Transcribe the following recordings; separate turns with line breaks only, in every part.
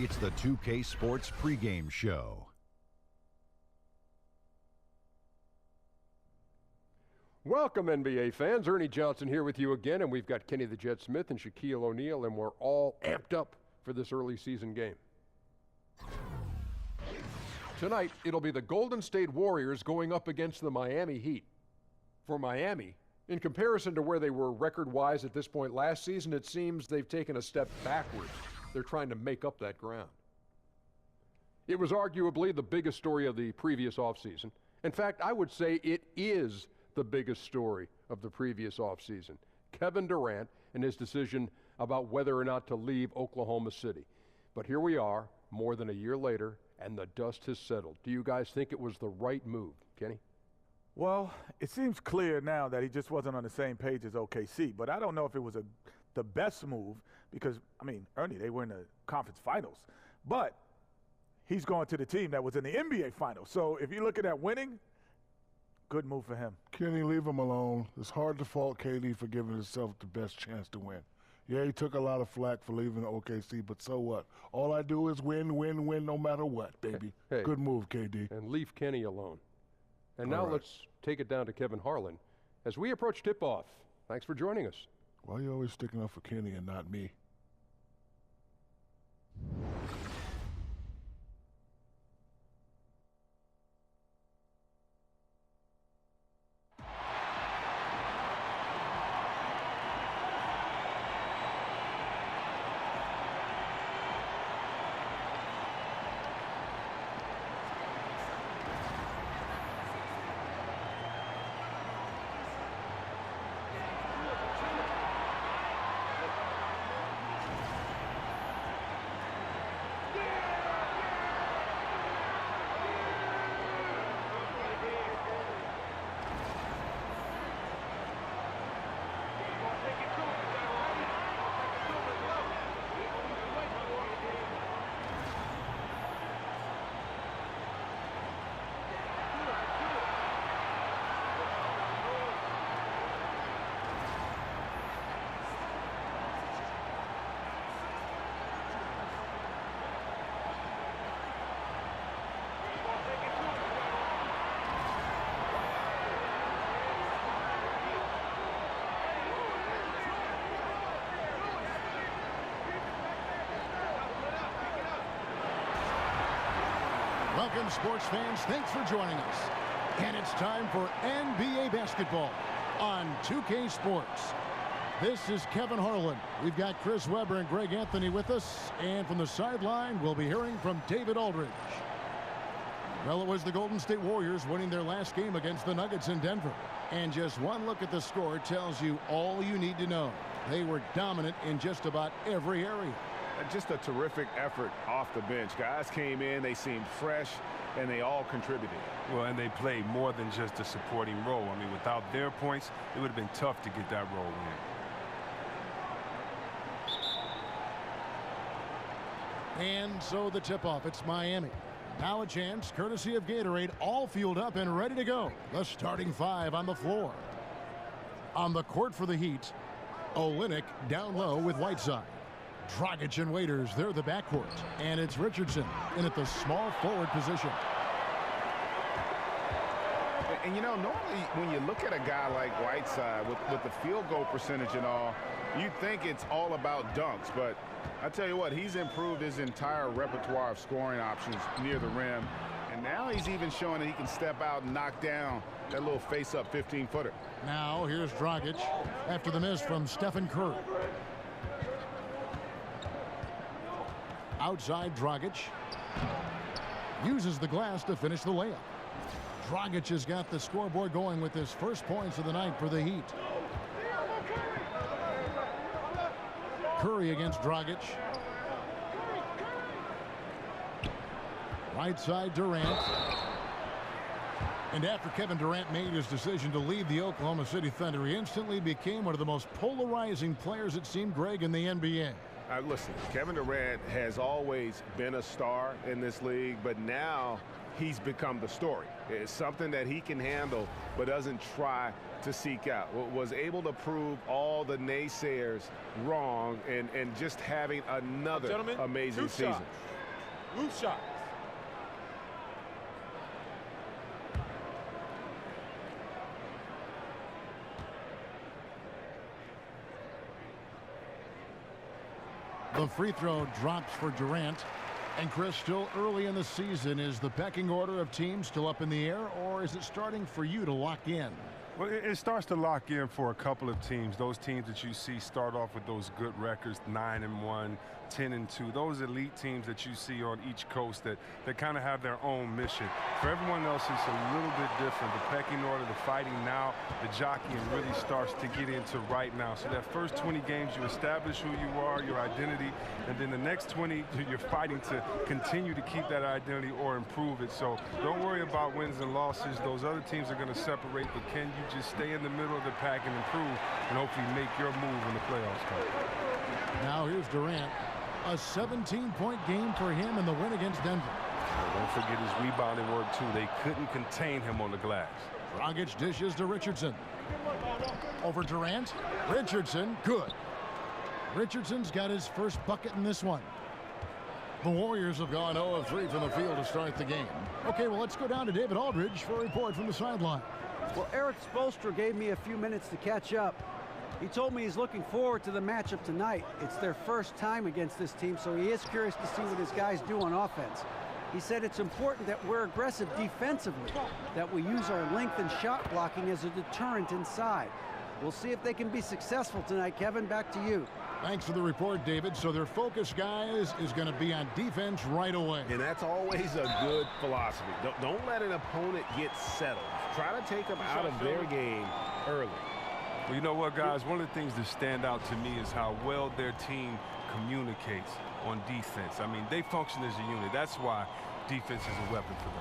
It's the 2K Sports pregame show.
Welcome, NBA fans. Ernie Johnson here with you again, and we've got Kenny the Jet Smith and Shaquille O'Neal, and we're all amped up for this early season game. Tonight, it'll be the Golden State Warriors going up against the Miami Heat. For Miami, in comparison to where they were record-wise at this point last season, it seems they've taken a step backwards. They're trying to make up that ground. It was arguably the biggest story of the previous offseason. In fact, I would say it is the biggest story of the previous offseason. Kevin Durant and his decision about whether or not to leave Oklahoma City. But here we are, more than a year later, and the dust has settled. Do you guys think it was the right move, Kenny?
Well, it seems clear now that he just wasn't on the same page as OKC, but I don't know if it was the best move because, Ernie, they were in the conference finals. But he's going to the team that was in the NBA finals. So if you're looking at winning, good move for him.
Kenny, leave him alone. It's hard to fault KD for giving himself the best chance to win. Yeah, he took a lot of flack for leaving OKC, but so what? All I do is win, no matter what, baby.
Hey,
good move, KD.
And leave Kenny alone. And now let's take it down to Kevin Harlan as we approach tip-off. Thanks for joining us.
Why are you always sticking up for Kenny and not me?
Welcome, sports fans. Thanks for joining us. And it's time for NBA basketball on 2K Sports. This is Kevin Harlan. We've got Chris Webber and Greg Anthony with us. And from the sideline, we'll be hearing from David Aldridge. Well, it was the Golden State Warriors winning their last game against the Nuggets in Denver. And just one look at the score tells you all you need to know. They were dominant in just about every area.
Just a terrific effort off the bench. Guys came in, they seemed fresh, and they all contributed.
Well, and they played more than just a supporting role. Without their points, it would have been tough to get that role in.
And so the tip-off, it's Miami. Now a chance, courtesy of Gatorade, all fueled up and ready to go. The starting five on the floor. On the court for the Heat, Olynyk down low with Whiteside. Dragic and Waiters, they're the backcourt. And it's Richardson in at the small forward position.
And normally when you look at a guy like Whiteside with the field goal percentage and all, you think it's all about dunks. But I tell you what, he's improved his entire repertoire of scoring options near the rim. And now he's even showing that he can step out and knock down that little face-up 15-footer.
Now here's Dragic after the miss from Stephen Curry. Outside Dragic uses the glass to finish the layup. Dragic has got the scoreboard going with his first points of the night for the Heat. Curry against Dragic. Right side Durant. And after Kevin Durant made his decision to leave the Oklahoma City Thunder, he instantly became one of the most polarizing players, it seemed, Greg, in the NBA.
Listen, Kevin Durant has always been a star in this league, but now he's become the story. It's something that he can handle but doesn't try to seek out. Was able to prove all the naysayers wrong and just having another amazing season.
Loose shots.
The free throw drops for Durant. And Chris, still early in the season, is the pecking order of teams still up in the air, or is it starting for you to lock in?
Well, it starts to lock in for a couple of teams. Those teams that you see start off with those good records, 9-1, 10-2. Those elite teams that you see on each coast that kind of have their own mission. For everyone else, it's a little bit different. The pecking order, the fighting now, the jockeying really starts to get into right now. So that first 20 games, you establish who you are, your identity, and then the next 20, you're fighting to continue to keep that identity or improve it. So don't worry about wins and losses. Those other teams are going to separate, but can you just stay in the middle of the pack and improve and hopefully make your move when the playoffs come?
Now here's Durant. A 17-point game for him in the win against Denver.
Don't forget his rebounding work, too. They couldn't contain him on the glass.
Dragic dishes to Richardson. Over Durant. Richardson, good. Richardson's got his first bucket in this one. The Warriors have gone 0 of 3 from the field to start the game. Okay, well, let's go down to David Aldridge for a report from the sideline.
Well, Eric Spoelstra gave me a few minutes to catch up. He told me he's looking forward to the matchup tonight. It's their first time against this team, so he is curious to see what his guys do on offense. He said it's important that we're aggressive defensively, that we use our length and shot blocking as a deterrent inside. We'll see if they can be successful tonight. Kevin, back to you.
Thanks for the report, David. So their focus, guys, is going to be on defense right away.
And that's always a good philosophy. Don't let an opponent get settled. Try to take them out of their game early.
Well, you know what, guys? One of the things that stand out to me is how well their team communicates on defense. I mean, they function as a unit. That's why defense is a weapon for them.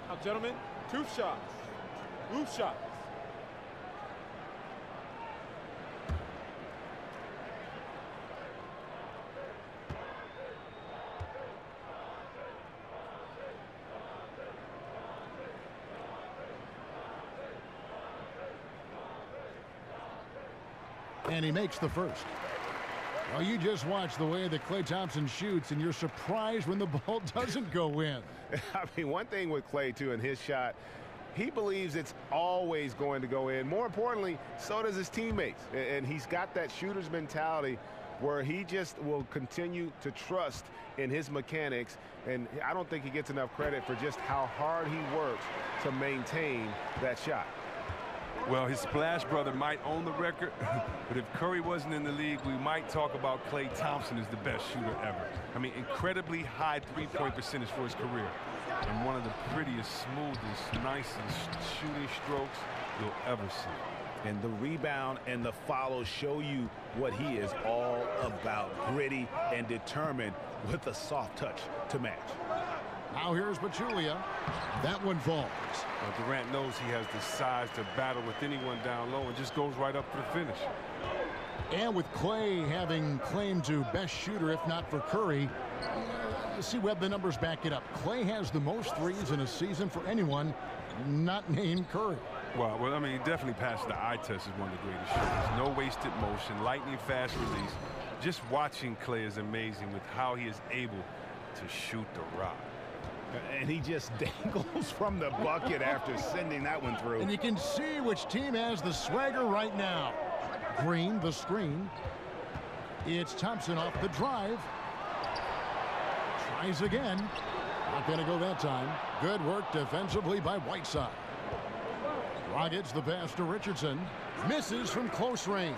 Now, gentlemen, 2 shots. Loose shots.
And he makes the first. Well, you just watch the way that Klay Thompson shoots, and you're surprised when the ball doesn't go in.
I mean, one thing with Klay, too, in his shot, he believes it's always going to go in. More importantly, so does his teammates. And he's got that shooter's mentality where he just will continue to trust in his mechanics. And I don't think he gets enough credit for just how hard he works to maintain that shot.
Well, his Splash brother might own the record, but if Curry wasn't in the league, we might talk about Klay Thompson as the best shooter ever. I mean, incredibly high three-point percentage for his career, and one of the prettiest, smoothest, nicest shooting strokes you'll ever see.
And the rebound and the follow show you what he is all about. Gritty and determined with a soft touch to match.
Now here's Pachulia. That one falls.
Well, Durant knows he has the size to battle with anyone down low and just goes right up to the finish.
And with Klay having claim to best shooter, if not for Curry, see, Webb, the numbers back it up. Klay has the most threes in a season for anyone not named Curry.
Well, I mean, he definitely passed the eye test as one of the greatest shooters. No wasted motion, lightning fast release. Just watching Klay is amazing with how he is able to shoot the rock.
And he just dangles from the bucket after sending that one through.
And you can see which team has the swagger right now. Green, the screen. It's Thompson off the drive. Tries again. Not going to go that time. Good work defensively by Whiteside. Dragic the pass to Richardson. Misses from close range.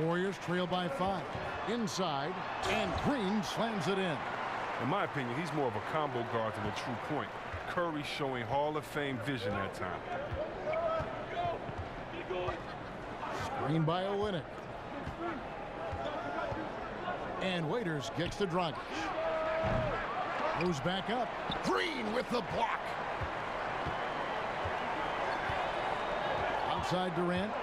Warriors trail by 5. Inside. And Green slams it in.
In my opinion, he's more of a combo guard than a true point. Curry showing Hall of Fame vision that time.
Screen by Olynyk. And Waiters gets to Dragic. Moves back up. Green with the block. Outside Durant.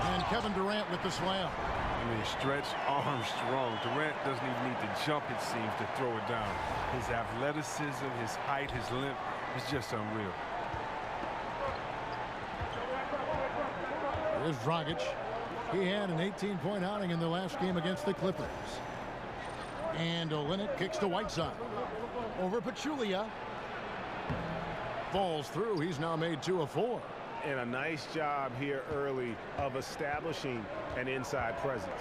And Kevin Durant with the slam.
I mean, stretch, arm strong. Durant doesn't even need to jump, it seems, to throw it down. His athleticism, his height, his length is just unreal.
Here's Dragic. He had an 18-point outing in the last game against the Clippers. And Olynyk kicks to Whiteside. Over Pachulia. Falls through. He's now made 2 of 4.
And a nice job here early of establishing an inside presence.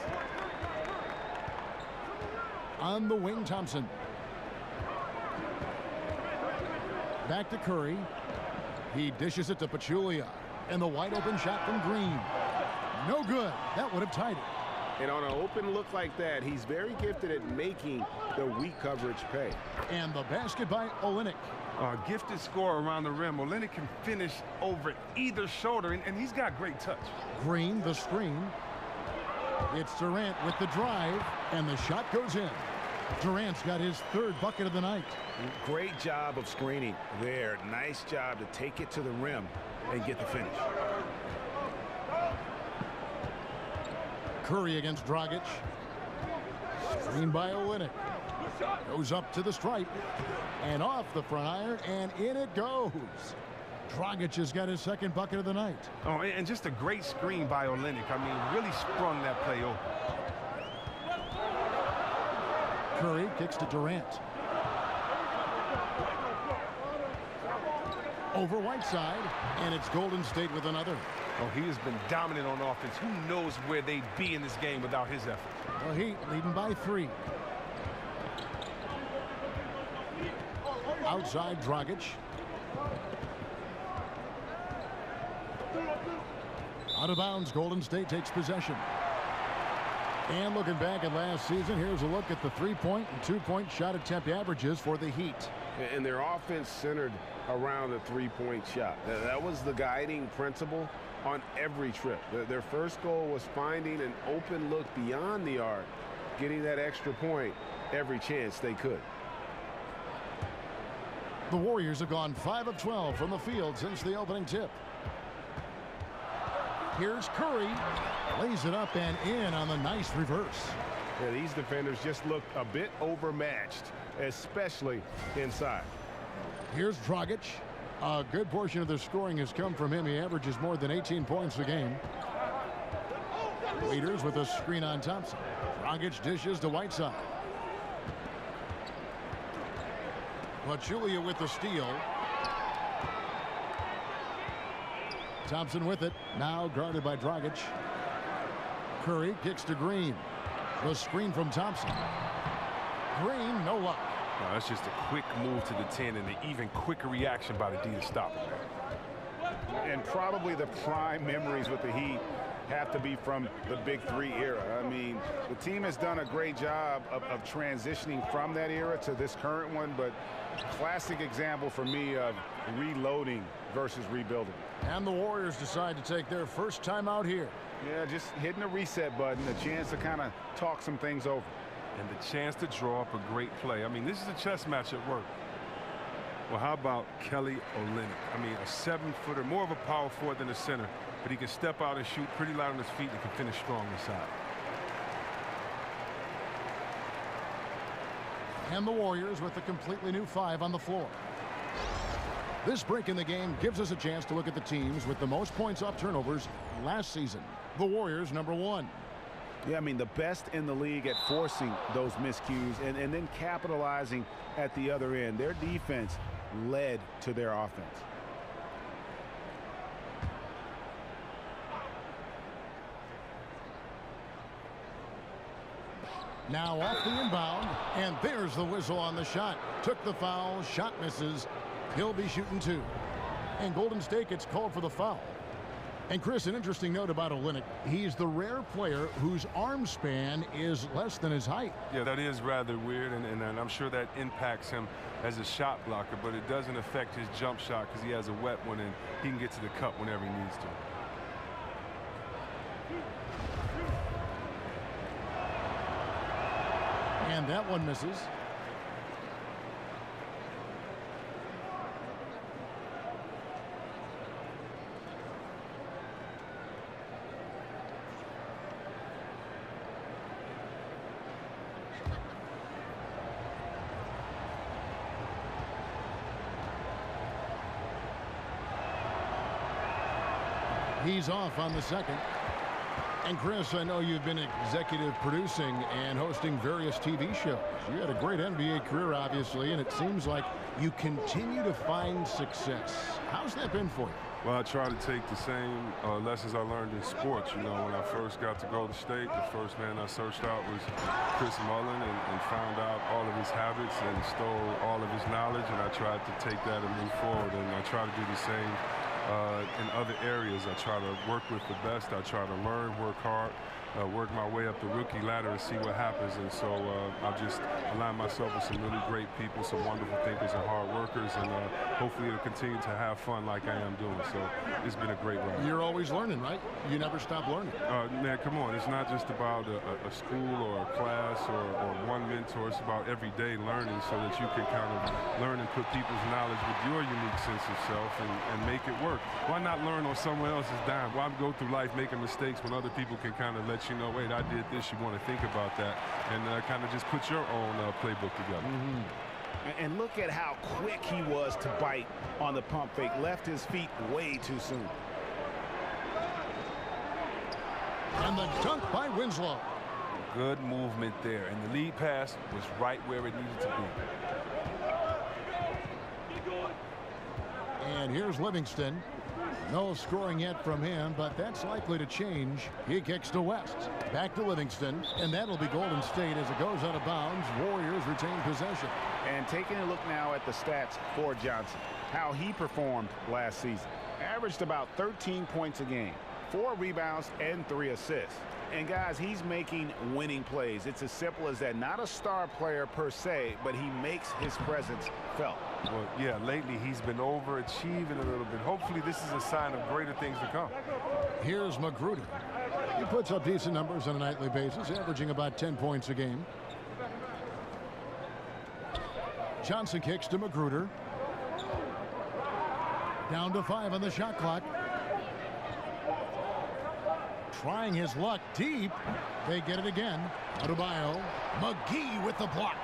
On the wing, Thompson. Back to Curry. He dishes it to Pachulia. And the wide open shot from Green. No good. That would have tied it.
And on an open look like that, he's very gifted at making the weak coverage pay.
And the basket by Olynyk.
Gifted scorer around the rim. Olynyk can finish over either shoulder, and he's got great touch.
Green, the screen. It's Durant with the drive, and the shot goes in. Durant's got his 3rd bucket of the night.
Great job of screening there. Nice job to take it to the rim and get the finish.
Curry against Dragic. Screen by Olynyk. Goes up to the stripe. And off the front iron, and in it goes. Dragic has got his 2nd bucket of the night.
Oh, and just a great screen by Olynyk. I mean, really sprung that play open.
Curry kicks to Durant. Over Whiteside, and it's Golden State with another.
Oh, he has been dominant on offense. Who knows where they'd be in this game without his effort?
The Heat leading by 3. Outside, Dragic. Out of bounds, Golden State takes possession. And looking back at last season, here's a look at the 3-point and 2-point shot attempt averages for the Heat.
And their offense centered around the 3-point shot. That was the guiding principle on every trip. Their first goal was finding an open look beyond the arc, getting that extra point every chance they could.
The Warriors have gone 5 of 12 from the field since the opening tip. Here's Curry. Lays it up and in on the nice reverse.
Yeah, these defenders just looked a bit overmatched, especially inside.
Here's Dragic. A good portion of the scoring has come from him. He averages more than 18 points a game. Waiters with a screen on Thompson. Dragic dishes to Whiteside. Pachulia with the steal. Thompson with it. Now guarded by Dragic. Curry kicks to Green. The screen from Thompson. Green, no luck.
No, that's just a quick move to the 10 and an even quicker reaction by the D to stop him.
And probably the prime memories with the Heat have to be from the Big 3 era. I mean, the team has done a great job of transitioning from that era to this current one, but classic example for me of reloading versus rebuilding.
And the Warriors decide to take their first time out here.
Yeah, just hitting the reset button, a chance to kind of talk some things over.
And the chance to draw up a great play. I mean, this is a chess match at work. Well, how about Kelly Olynyk? I mean, a 7-footer, more of a power forward than a center, but he can step out and shoot pretty light on his feet and can finish strong inside.
And the Warriors with a completely new 5 on the floor. This break in the game gives us a chance to look at the teams with the most points off turnovers last season. The Warriors, number 1.
Yeah, I mean, the best in the league at forcing those miscues and then capitalizing at the other end. Their defense led to their offense.
Now off the inbound, and there's the whistle on the shot. Took the foul, shot misses. He'll be shooting 2. And Golden State gets called for the foul. And Chris, an interesting note about Olynyk. He's the rare player whose arm span is less than his height.
Yeah, that is rather weird, and I'm sure that impacts him as a shot blocker, but it doesn't affect his jump shot because he has a wet one and he can get to the cup whenever he needs to.
And that one misses. He's off on the second. And Chris, I know you've been executive producing and hosting various TV shows. You had a great NBA career, obviously, and it seems like you continue to find success. How's that been for you?
Well, I try to take the same lessons I learned in sports. You know, when I first got to Golden State, the first man I searched out was Chris Mullin and found out all of his habits and stole all of his knowledge, and I tried to take that and move forward, and I try to do the same in other areas. I try to work with the best. I try to learn, work hard, work my way up the rookie ladder and see what happens. And so I've just aligned myself with some really great people, some wonderful thinkers and hard workers, and hopefully it'll continue to have fun like I am doing. So it's been a great run.
You're always learning, right? You never stop learning.
Man, come on. It's not just about a school or a class or one mentor. It's about everyday learning so that you can kind of learn and put people's knowledge with your unique sense of self and make it work. Why not learn on someone else's dime? Why go through life making mistakes when other people can kind of let you know, wait, I did this, you want to think about that, and kind of just put your own playbook together.
And look at how quick he was to bite on the pump fake. Left his feet way too soon.
And the dunk by Winslow.
Good movement there, and the lead pass was right where it needed to be.
And here's Livingston. No scoring yet from him, but that's likely to change. He kicks to West. Back to Livingston, and that'll be Golden State as it goes out of bounds. Warriors retain possession.
And taking a look now at the stats for Johnson, how he performed last season. Averaged about 13 points a game, 4 rebounds, and 3 assists. And guys, he's making winning plays. It's as simple as that. Not a star player per se, but he makes his presence felt.
Well, yeah, lately he's been overachieving a little bit. Hopefully this is a sign of greater things to come.
Here's Magruder. He puts up decent numbers on a nightly basis, averaging about 10 points a game. Johnson kicks to Magruder. Down to 5 on the shot clock. Trying his luck deep. They get it again. Adebayo. McGee with the block.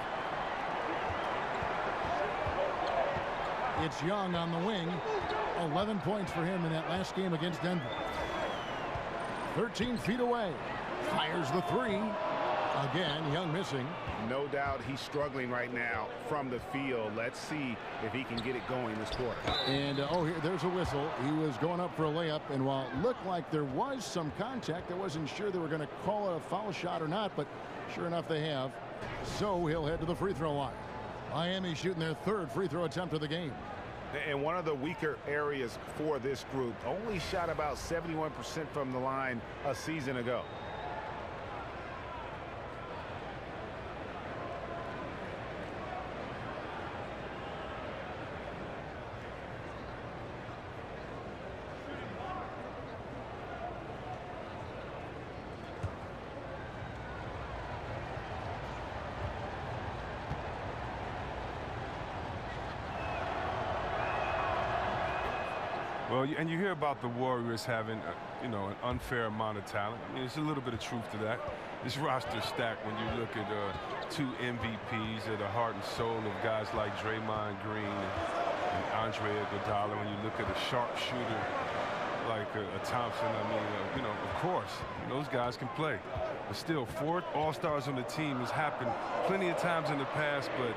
It's Young on the wing. 11 points for him in that last game against Denver. 13 feet away. Fires the 3. Again, Young missing.
No doubt he's struggling right now from the field. Let's see if he can get it going this quarter.
And, here, there's a whistle. He was going up for a layup, and while it looked like there was some contact, I wasn't sure they were going to call it a foul shot or not, but sure enough they have. So he'll head to the free throw line. Miami shooting their 3rd free throw attempt of the game.
And one of the weaker areas for this group, only shot about 71% from the line a season ago.
Well, and you hear about the Warriors having, an unfair amount of talent. I mean, there's a little bit of truth to that. This roster's stacked when you look at 2 MVPs that are heart and soul of guys like Draymond Green and Andre Iguodala. When you look at a sharpshooter like a Thompson, I mean, of course, those guys can play. But still, 4 All-Stars on the team has happened plenty of times in the past, but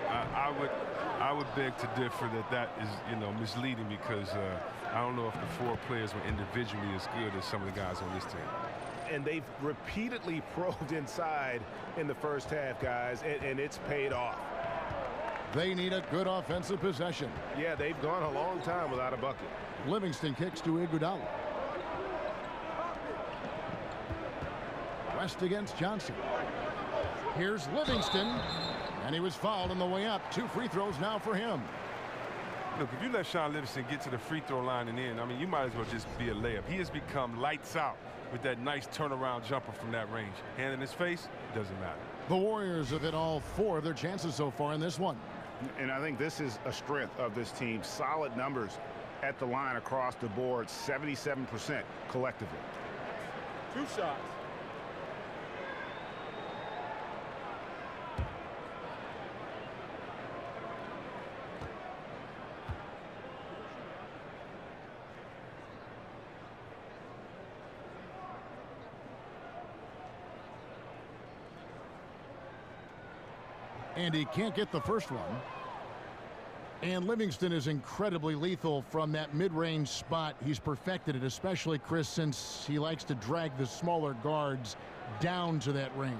I would beg to differ that is, misleading because I don't know if the 4 players were individually as good as some of the guys on this team.
And they've repeatedly probed inside in the first half, guys, and it's paid off.
They need a good offensive possession.
Yeah, they've gone a long time without a bucket.
Livingston kicks to Iguodala. West against Johnson. Here's Livingston, and he was fouled on the way up. 2 free throws now for him.
Look, if you let Sean Livingston get to the free throw line and in, I mean, you might as well just be a layup. He has become lights out with that nice turnaround jumper from that range. Hand in his face, doesn't matter.
The Warriors have hit all 4 of their chances so far in this one.
And I think this is a strength of this team. Solid numbers at the line across the board, 77% collectively.
2 shots.
And he can't get the first one. And Livingston is incredibly lethal from that mid-range spot. He's perfected it, especially, Chris, since he likes to drag the smaller guards down to that range.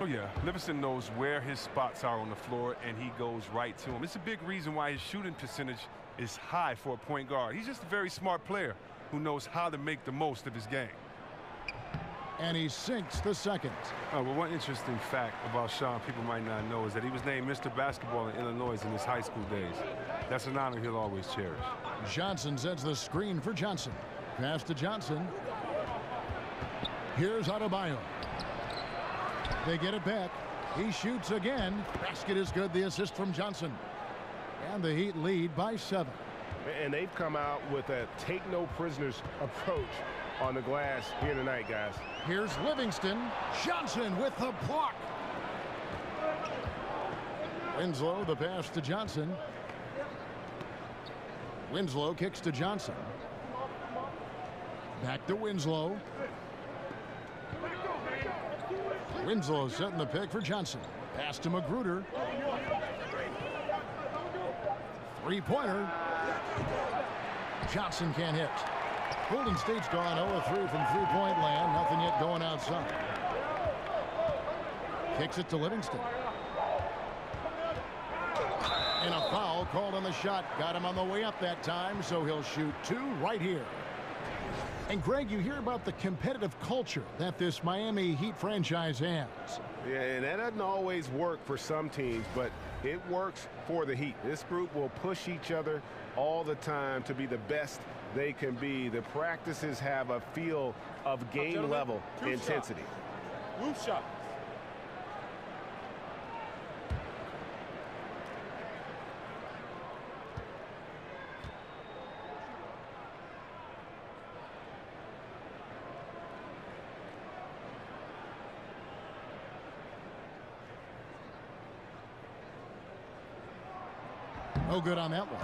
Oh, yeah. Livingston knows where his spots are on the floor, and he goes right to them. It's a big reason why his shooting percentage is high for a point guard. He's just a very smart player who knows how to make the most of his game.
And he sinks the second.
Oh, well, one interesting fact about Sean people might not know is that he was named Mr. Basketball in Illinois in his high school days. That's an honor he'll always cherish.
Johnson sets the screen for Johnson. Pass to Johnson. Here's Adebayo. They get it back. He shoots again. Basket is good. The assist from Johnson. And the Heat lead by 7.
And they've come out with a take-no-prisoners approach on the glass here tonight, guys.
Here's Livingston. Johnson with the block. Winslow, the pass to Johnson. Winslow kicks to Johnson. Back to Winslow. Winslow setting the pick for Johnson. Pass to Magruder. Three-pointer. Johnson can't hit. Golden State's gone 0-3 from three-point land. Nothing yet going outside. Kicks it to Livingston. And a foul called on the shot. Got him on the way up that time, so he'll shoot 2 right here. And Greg, you hear about the competitive culture that this Miami Heat franchise has.
Yeah, and that doesn't always work for some teams, but it works for the Heat. This group will push each other all the time to be the best they can be. The practices have a feel of game level intensity.
Roof shot.
No good on that one.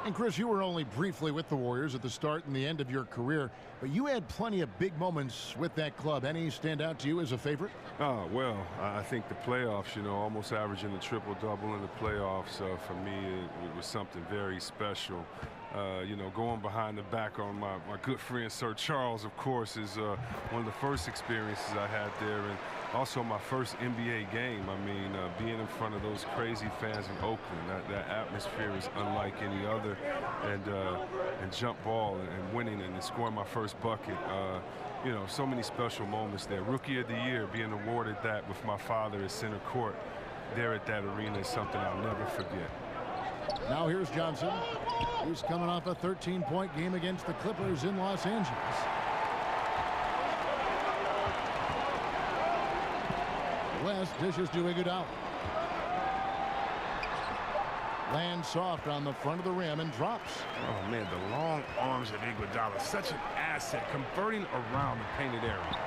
And Chris, you were only briefly with the Warriors at the start and the end of your career, but you had plenty of big moments with that club. Any stand out to you as a favorite?
Oh, well, I think the playoffs, you know, almost averaging a triple-double in the playoffs, for me, it was something very special. You know, going behind the back on my good friend Sir Charles, of course, is one of the first experiences I had there, and also my first NBA game. I mean, being in front of those crazy fans in Oakland, that atmosphere is unlike any other, and jump ball and winning and scoring my first bucket. You know, so many special moments there. Rookie of the Year, being awarded that with my father at center court there at that arena is something I'll never forget.
Now here's Johnson. He's coming off a 13-point game against the Clippers in Los Angeles. West dishes to Iguodala. Lands soft on the front of the rim and drops.
Oh, man, the long arms of Iguodala, such an asset, converting around the painted area.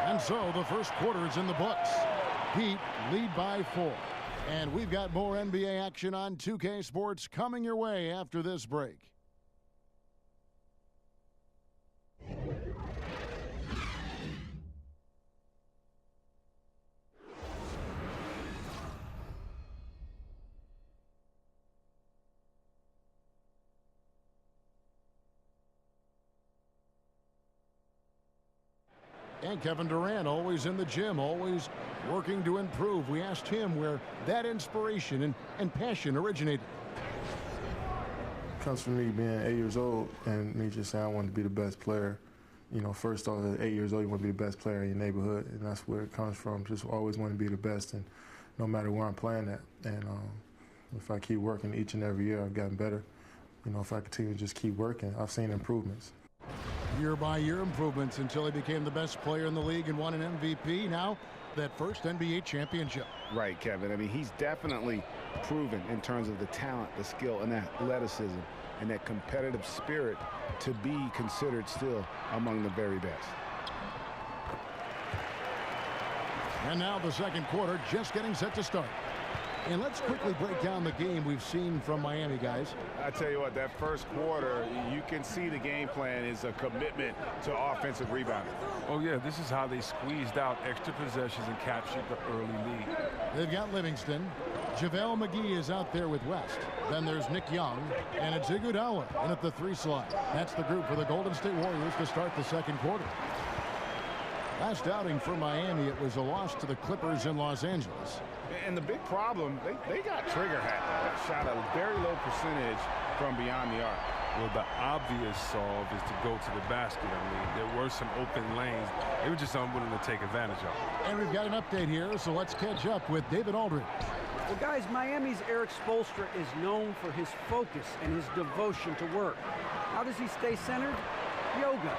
And so the first quarter is in the books. Heat lead by 4. And we've got more NBA action on 2K Sports coming your way after this break. And Kevin Durant, always in the gym, always working to improve. We asked him where that inspiration and passion originated.
It comes from me being 8 years old and me just saying I want to be the best player. You know, first off, at 8 years old, you want to be the best player in your neighborhood, and that's where it comes from. Just always want to be the best, and no matter where I'm playing at. And if I keep working each and every year, I've gotten better. You know, if I continue to just keep working, I've seen improvements.
Year-by-year improvements until he became the best player in the league and won an MVP. Now, that first NBA championship.
Right, Kevin. I mean, he's definitely proven in terms of the talent, the skill, and athleticism, and that competitive spirit to be considered still among the very best.
And now the second quarter just getting set to start. And let's quickly break down the game we've seen from Miami, guys.
I tell you what, that first quarter, you can see the game plan is a commitment to offensive rebounding.
Oh, yeah, this is how they squeezed out extra possessions and captured the early lead.
They've got Livingston. JaVale McGee is out there with West. Then there's Nick Young, and it's Iguodala in at the 3 slot. That's the group for the Golden State Warriors to start the second quarter. Last outing for Miami, it was a loss to the Clippers in Los Angeles.
And the big problem, they got trigger happy. That shot a very low percentage from beyond the arc.
Well, the obvious solve is to go to the basket. I mean, there were some open lanes. They were just unwilling to take advantage of.
And we've got an update here, so let's catch up with David Aldridge.
Well, guys, Miami's Eric Spoelstra is known for his focus and his devotion to work. How does he stay centered? Yoga.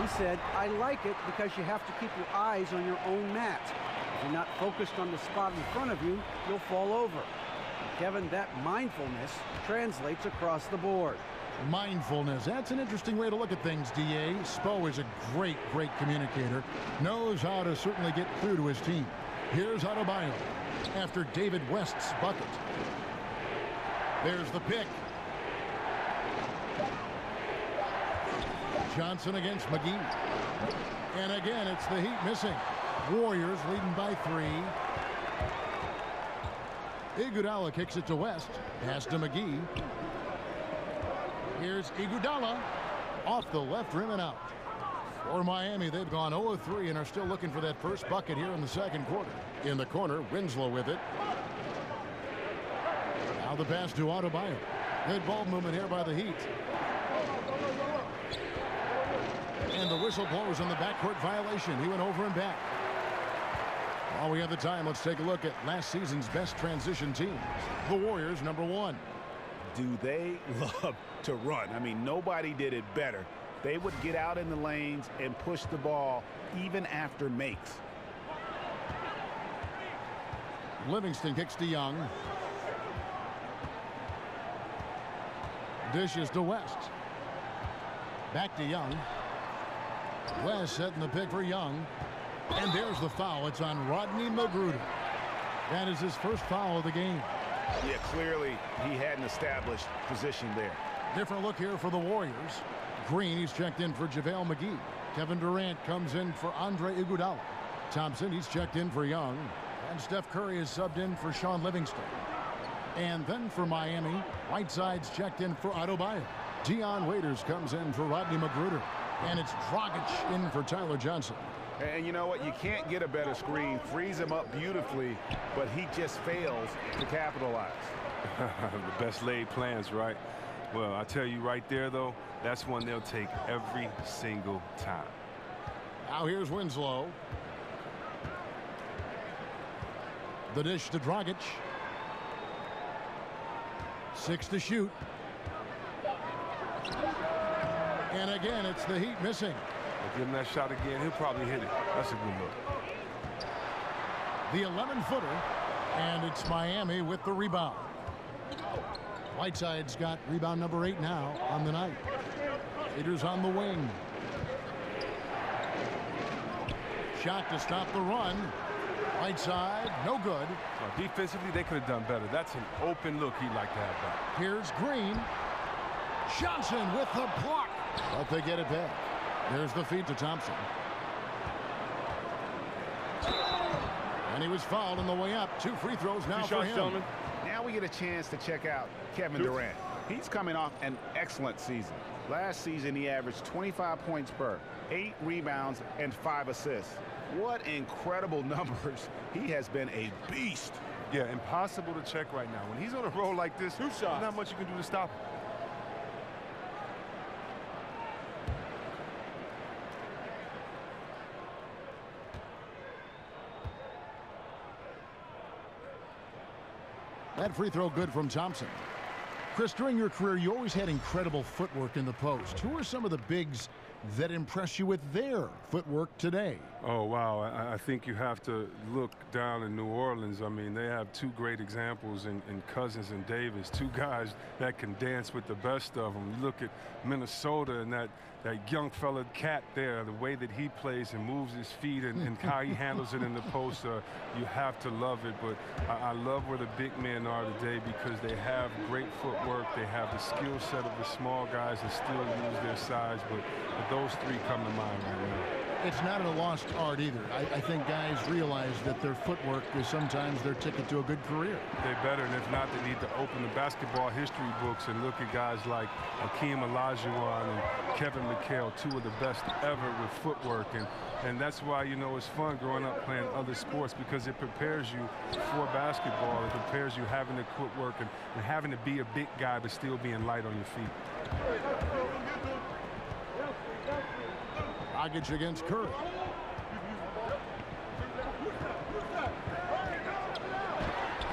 He said, I like it because you have to keep your eyes on your own mat. If you're not focused on the spot in front of you, you'll fall over. And Kevin, that mindfulness translates across the board.
Mindfulness. That's an interesting way to look at things, D.A. Spo is a great communicator. Knows how to certainly get through to his team. Here's Adebayo after David West's bucket. There's the pick. Johnson against McGee. And again, it's the Heat missing. Warriors leading by 3. Iguodala kicks it to West. Pass to McGee. Here's Iguodala off the left rim and out. For Miami, they've gone 0-3 and are still looking for that first bucket here in the second quarter. In the corner, Winslow with it. Now the pass to Adebayo. Good ball movement here by the Heat. And the whistle blows on the backcourt violation. He went over and back. While we have the time, let's take a look at last season's best transition teams. The Warriors, number 1.
Do they love to run? I mean, nobody did it better. They would get out in the lanes and push the ball even after makes.
Livingston kicks to Young. Dishes to West. Back to Young. West setting the pick for Young. And there's the foul. It's on Rodney Magruder. That is his first foul of the game.
Yeah, clearly he hadn't established position there.
Different look here for the Warriors. Green, he's checked in for JaVale McGee. Kevin Durant comes in for Andre Iguodala. Thompson, he's checked in for Young. And Steph Curry is subbed in for Sean Livingston. And then for Miami, Whiteside's checked in for Adebayo. Dion Waiters comes in for Rodney Magruder. And it's Dragic in for Tyler Johnson.
And you know what? You can't get a better screen. Frees him up beautifully, but he just fails to capitalize.
The best laid plans, right? Well, I tell you right there, though, that's one they'll take every single time.
Now here's Winslow. The dish to Dragic. 6 to shoot. And again, it's the Heat missing.
Give him that shot again, he'll probably hit it. That's a good look.
The 11-footer, and it's Miami with the rebound. Whiteside's got rebound number 8 now on the night. Peters on the wing. Shot to stop the run. Whiteside, no good.
Defensively, they could have done better. That's an open look he'd like to have back.
Here's Green. Johnson with the block, but they get it back. There's the feed to Thompson. And he was fouled on the way up. 2 free throws now for him.
Gentlemen. Now we get a chance to check out Kevin Durant. He's coming off an excellent season. Last season, he averaged 25 points per, 8 rebounds, and 5 assists. What incredible numbers. He has been a beast.
Yeah, impossible to check right now. When he's on a roll like this, there's not much you can do to stop him.
That free throw good from Thompson. Chris, during your career, you always had incredible footwork in the post. Who are some of the bigs that impress you with their footwork today?
Oh, wow. I think you have to look down in New Orleans. I mean, they have two great examples in Cousins and Davis, two guys that can dance with the best of them. You look at Minnesota and that young fella Cat there, the way that he plays and moves his feet and how he handles it in the post, you have to love it. But I love where the big men are today because they have great footwork. They have the skill set of the small guys that still use their size. But those three come to mind right now.
It's not a lost art either. I think guys realize that their footwork is sometimes their ticket to a good career.
They're better, and if not, they need to open the basketball history books and look at guys like Hakeem Olajuwon and Kevin McHale, two of the best ever with footwork. And that's why, you know, it's fun growing up playing other sports because it prepares you for basketball. It prepares you having the footwork and having to be a big guy but still being light on your feet.
Dragic against Curry.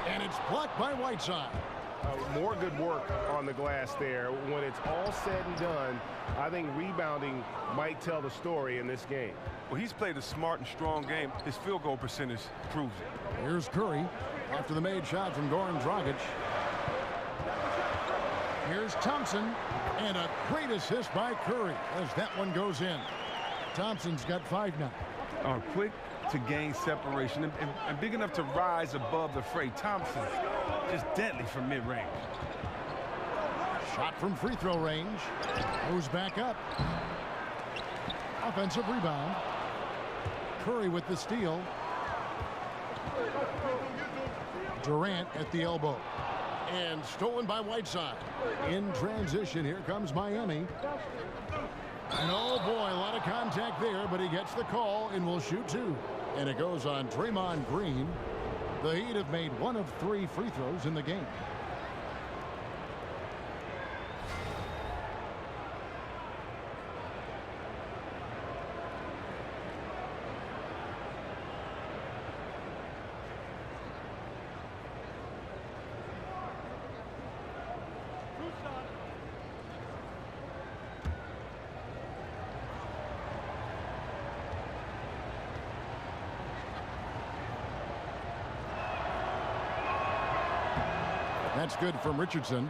And it's blocked by Whiteside.
More good work on the glass there. When it's all said and done, I think rebounding might tell the story in this game.
Well, he's played a smart and strong game. His field goal percentage proves it.
Here's Curry after the made shot from Goran Dragic. Here's Thompson, and a great assist by Curry as that one goes in. Thompson's got 5 now.
Quick to gain separation and big enough to rise above the fray. Thompson just deadly from mid-range.
Shot from free throw range. Goes back up. Offensive rebound. Curry with the steal. Durant at the elbow. And stolen by Whiteside. In transition, here comes Miami. And oh boy, a lot of contact there, but he gets the call and will shoot 2. And it goes on Draymond Green. The Heat have made 1 of 3 free throws in the game. That's good from Richardson.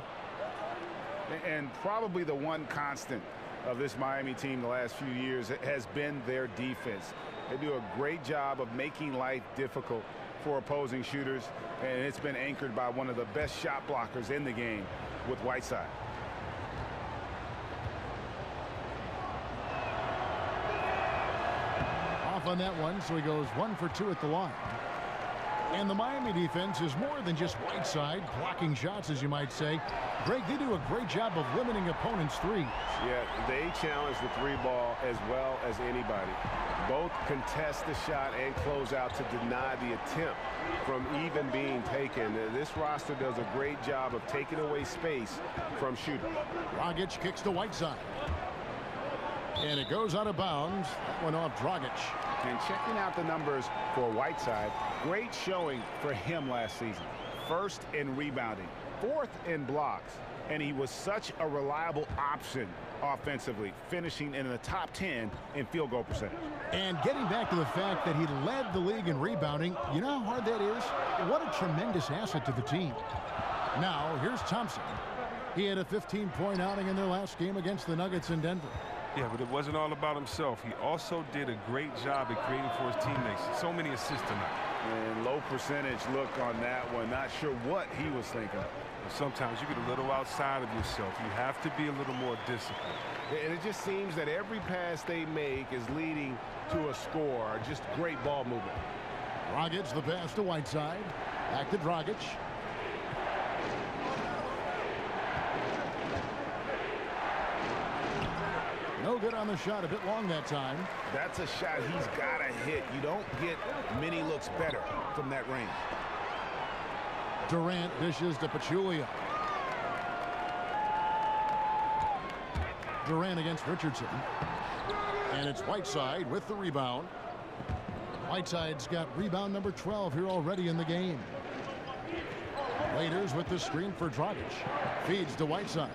And probably the one constant of this Miami team the last few years has been their defense. They do a great job of making life difficult for opposing shooters, and it's been anchored by one of the best shot blockers in the game with Whiteside.
Off on that one, so he goes 1 for 2 at the line. And the Miami defense is more than just Whiteside blocking shots, as you might say. Greg, they do a great job of limiting opponents' threes.
Yeah, they challenge the 3 ball as well as anybody. Both contest the shot and close out to deny the attempt from even being taken. This roster does a great job of taking away space from shooters.
Dragic kicks to Whiteside. And it goes out of bounds. That went off Dragic.
And checking out the numbers for Whiteside, great showing for him last season. 1st in rebounding, 4th in blocks, and he was such a reliable option offensively, finishing in the top 10 in field goal percentage.
And getting back to the fact that he led the league in rebounding, you know how hard that is? What a tremendous asset to the team. Now, here's Thompson. He had a 15-point outing in their last game against the Nuggets in Denver.
Yeah, but it wasn't all about himself. He also did a great job at creating for his teammates. So many assists tonight.
And low percentage look on that one. Not sure what he was thinking.
Sometimes you get a little outside of yourself. You have to be a little more disciplined.
And it just seems that every pass they make is leading to a score. Just great ball movement.
Dragic, the pass to Whiteside. Back to Dragic. No good on the shot, a bit long that time.
That's a shot he's got to hit. You don't get many looks better from that range.
Durant dishes to Pachulia. Durant against Richardson. And it's Whiteside with the rebound. Whiteside's got rebound number 12 here already in the game. Raiders with the screen for Dragic. Feeds to Whiteside.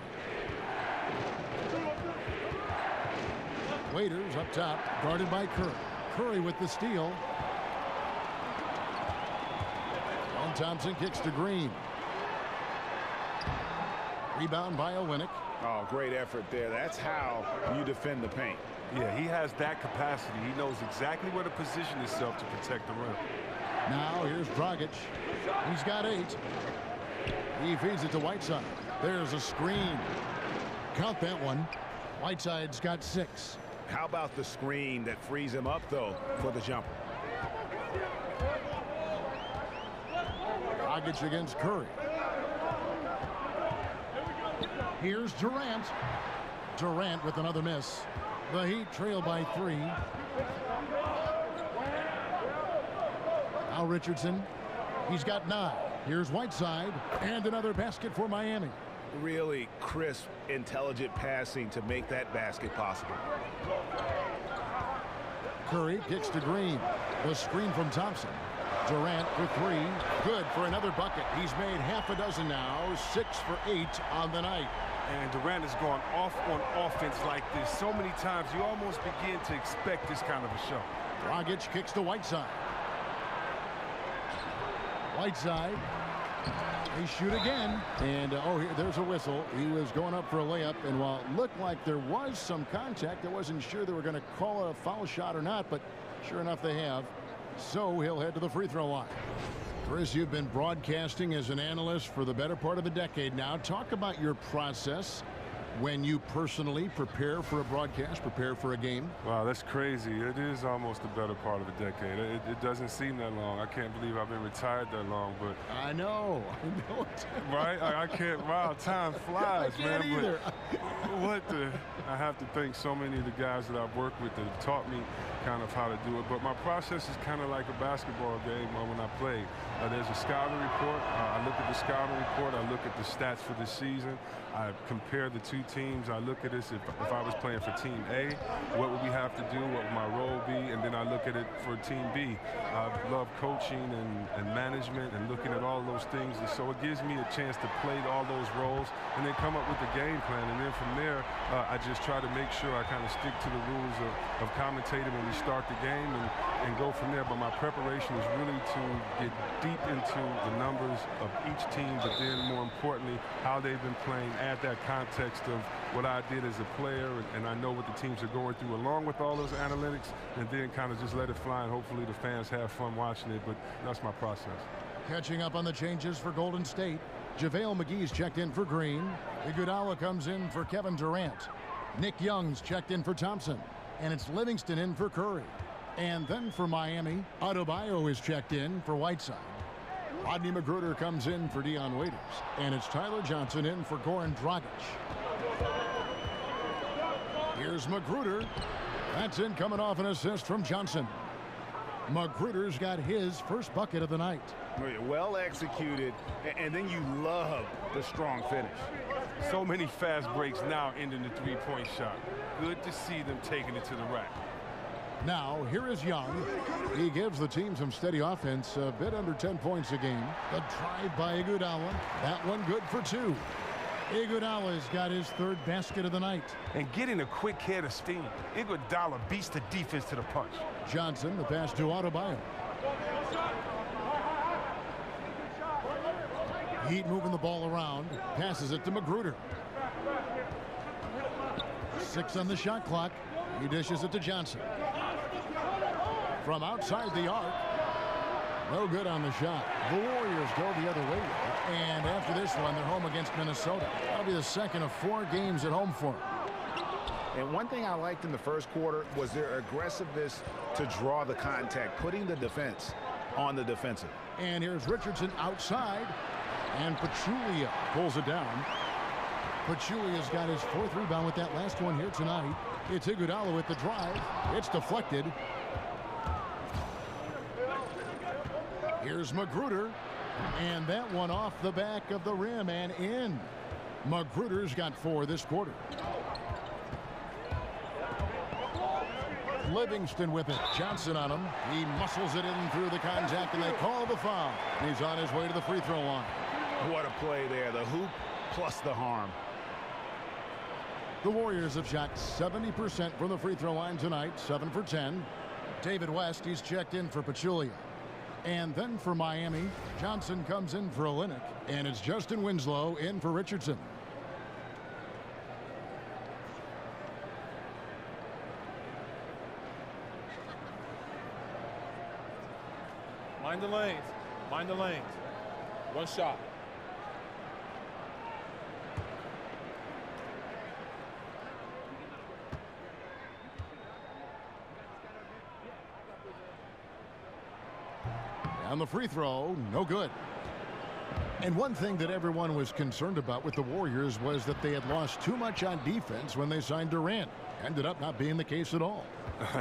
Waiters up top, guarded by Curry. Curry with the steal. And Thompson kicks to Green. Rebound by Olynyk.
Oh, great effort there. That's how you defend the paint.
Yeah, he has that capacity. He knows exactly where to position himself to protect the rim.
Now here's Dragic. He's got 8. He feeds it to Whiteside. There's a screen. Count that one. Whiteside's got 6.
How about the screen that frees him up, though, for the jumper?
Dragic against Curry. Here's Durant. Durant with another miss. The Heat trail by 3. Now Richardson. He's got 9. Here's Whiteside. And another basket for Miami.
Really crisp, intelligent passing to make that basket possible.
Curry kicks to Green. The screen from Thompson. Durant for 3. Good for another bucket. He's made half a dozen now. 6 for 8 on the night.
And Durant has gone off on offense like this so many times, you almost begin to expect this kind of a show.
Dragic kicks to Whiteside. Whiteside. They shoot again. And, there's a whistle. He was going up for a layup. And while it looked like there was some contact, I wasn't sure they were going to call a foul shot or not. But sure enough, they have. So he'll head to the free throw line. Chris, you've been broadcasting as an analyst for the better part of a decade now. Talk about your process when you personally prepare for a broadcast, prepare for a game.
Wow, that's crazy. It is almost the better part of a decade. It doesn't seem that long. I can't believe I've been retired that long, but...
I know.
Right? I can't... Wow, time flies,
I can't
man.
either.
I have to thank so many of the guys that I've worked with that have taught me kind of how to do it. But my process is kind of like a basketball game when I play. There's a scouting report. I look at the scouting report. I look at the stats for the season. I compare the two teams. I look at this. If I was playing for Team A, what would we have to do? What would my role be? And then I look at it for Team B. I love coaching and management and looking at all those things. And so it gives me a chance to play all those roles and then come up with a game plan. And then from there, I just try to make sure I kind of stick to the rules of commentating when we start the game and go from there. But my preparation is really to get deep into the numbers of each team, but then more importantly, how they've been playing, add that context of what I did as a player, and I know what the teams are going through along with all those analytics, and then kind of just let it fly, and hopefully the fans have fun watching it, but that's my process.
Catching up on the changes for Golden State, JaVale McGee's checked in for Green. Iguodala comes in for Kevin Durant. Nick Young's checked in for Thompson, and it's Livingston in for Curry. And then for Miami, Adebayo is checked in for Whiteside. Rodney McGruder comes in for Dion Waiters. And it's Tyler Johnson in for Goran Dragic. Here's McGruder. That's in coming off an assist from Johnson. McGruder's got his first bucket of the night.
Well executed, and then you love the strong finish.
So many fast breaks now ending the three-point shot. Good to see them taking it to the rack.
Now, here is Young. He gives the team some steady offense, a bit under 10 points a game. The drive by Iguodala. That one good for 2. Iguodala's got his third basket of the night.
And getting a quick head of steam. Iguodala beats the defense to the punch.
Johnson, the pass to Adebayo. Heat moving the ball around. Passes it to McGruder. 6 on the shot clock. He dishes it to Johnson. From outside the arc. No good on the shot. The Warriors go the other way. And after this one, they're home against Minnesota. That'll be the second of 4 games at home for them.
And one thing I liked in the first quarter was their aggressiveness to draw the contact, putting the defense on the defensive.
And here's Richardson outside. And Pachulia pulls it down. Pachulia's got his 4th rebound with that last one here tonight. It's Iguodala with the drive. It's deflected. Here's McGruder. And that one off the back of the rim and in. McGruder's got 4 this quarter. Livingston with it. Johnson on him. He muscles it in through the contact, and they call the foul. He's on his way to the free throw line.
What a play there. The hoop plus the harm.
The Warriors have shot 70% from the free throw line tonight, 7 for 10. David West, he's checked in for Pachulia. And then for Miami, Johnson comes in for Olynyk, and it's Justin Winslow in for Richardson.
Mind the lanes. Mind the lanes. One shot.
And the free throw, no good. And one thing that everyone was concerned about with the Warriors was that they had lost too much on defense when they signed Durant. Ended up not being the case at all.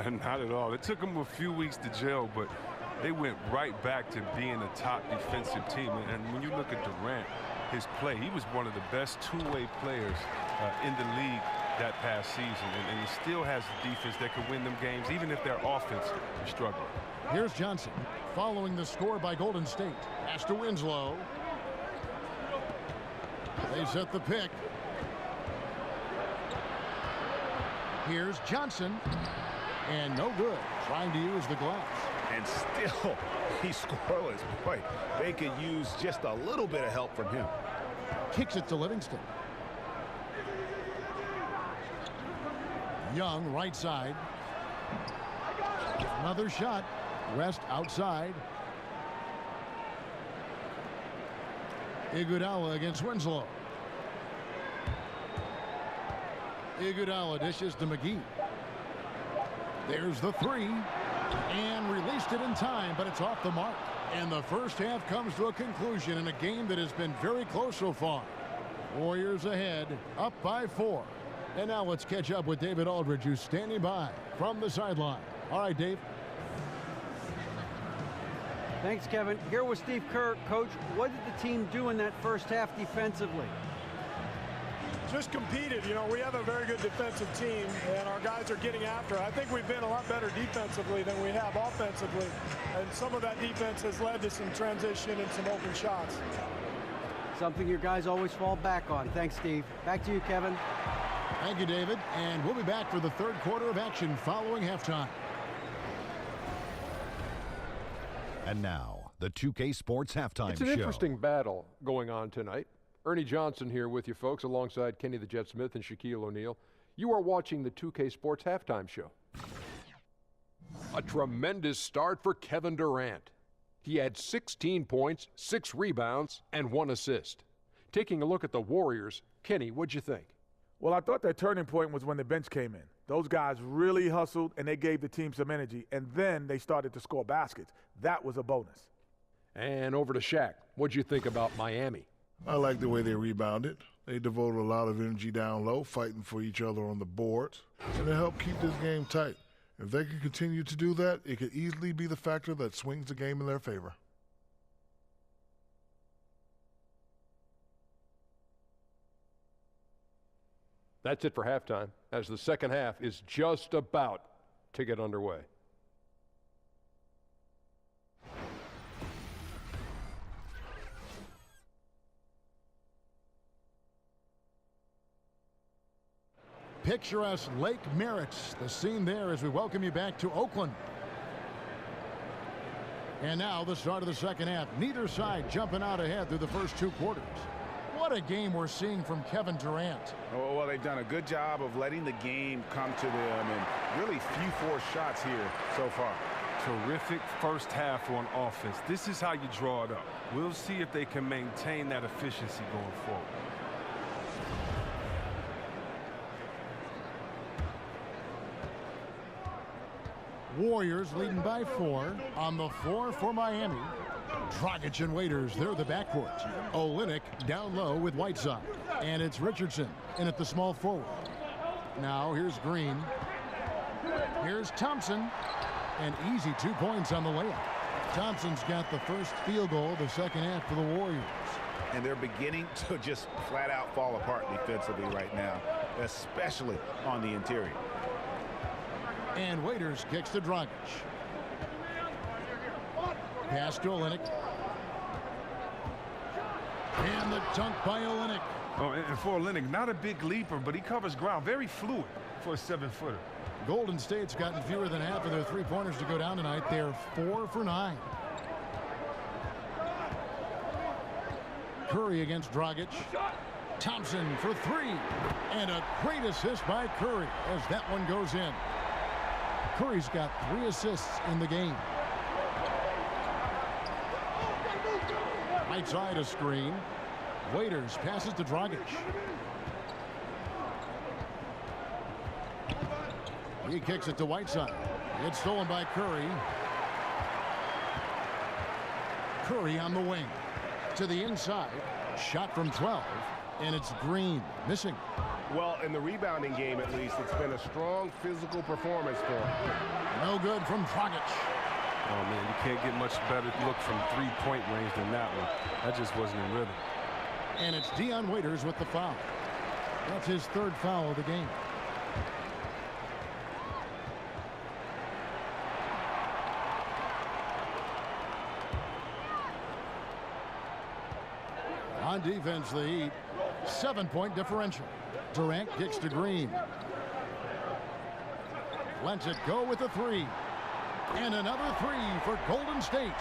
Not at all. It took them a few weeks to gel, but they went right back to being a top defensive team. And when you look at Durant, his play, he was one of the best two-way players in the league that past season. And he still has the defense that could win them games, even if their offense is struggling.
Here's Johnson following the score by Golden State. Pass to Winslow. They set the pick. Here's Johnson. And no good. Trying to use the glass.
And still, he's scoreless. Boy, they could use just a little bit of help from him.
Kicks it to Livingston. Young, right side. Another shot. West outside. Iguodala against Winslow. Iguodala dishes to McGee. There's the three. And released it in time, but it's off the mark. And the first half comes to a conclusion in a game that has been very close so far. Warriors ahead, up by 4. And now let's catch up with David Aldridge, who's standing by from the sideline. All right, Dave.
Thanks, Kevin. Here with Steve Kerr. Coach, what did the team do in that first half defensively?
Just competed. You know, we have a very good defensive team, and our guys are getting after it. I think we've been a lot better defensively than we have offensively, and some of that defense has led to some transition and some open shots.
Something your guys always fall back on. Thanks, Steve. Back to you, Kevin.
Thank you, David. And we'll be back for the third quarter of action following halftime.
And now, the 2K Sports Halftime
It's an
Show.
interesting battle going on tonight. Ernie Johnson here with you folks, alongside Kenny the Jet Smith and Shaquille O'Neal. You are watching the 2K Sports Halftime Show. A tremendous start for Kevin Durant. He had 16 points, 6 rebounds, and 1 assist. Taking a look at the Warriors, Kenny, what'd you think?
Well, I thought that turning point was when the bench came in. Those guys really hustled, and they gave the team some energy, and then they started to score baskets. That was a bonus.
And over to Shaq. What'd you think about Miami?
I like the way they rebounded. They devoted a lot of energy down low, fighting for each other on the boards, and it helped keep this game tight. If they can continue to do that, it could easily be the factor that swings the game in their favor.
That's it for halftime, as the second half is just about to get underway.
Picturesque Lake Merritt, the scene there as we welcome you back to Oakland. And now the start of the second half. Neither side jumping out ahead through the first 2 quarters. What a game we're seeing from Kevin Durant.
Oh, well, they've done a good job of letting the game come to them, and really few forced shots here so far.
Terrific first half on offense. This is how you draw it up. We'll see if they can maintain that efficiency going forward.
Warriors leading by 4 on the floor for Miami. Dragic and Waiters, they're the backcourt. Olynyk down low with Whiteside. And it's Richardson in at the small forward. Now here's Green. Here's Thompson. And easy 2 points on the layup. Thompson's got the first field goal of the second half for the Warriors.
And they're beginning to just flat out fall apart defensively right now, especially on the interior.
And Waiters kicks to Dragic. Pass to Olynyk. And the dunk by Olynyk.
Oh, and for Olynyk, not a big leaper, but he covers ground. Very fluid for a 7-footer.
Golden State's gotten fewer than half of their three-pointers to go down tonight. They're 4 for 9. Curry against Dragic. Thompson for 3. And a great assist by Curry as that one goes in. Curry's got 3 assists in the game. Right side a screen. Waiters passes to Dragic. He kicks it to Whiteside. It's stolen by Curry. Curry on the wing. To the inside. Shot from 12. And it's Green. Missing.
Well, in the rebounding game, at least, it's been a strong physical performance for him.
No good from Dragic.
Oh, man, you can't get much better look from three-point range than that one. That just wasn't in rhythm.
And it's Dion Waiters with the foul. That's his 3rd foul of the game. On defense, the Heat, 7-point differential. Durant kicks to Green. Lets it go with a 3. And another 3 for Golden State.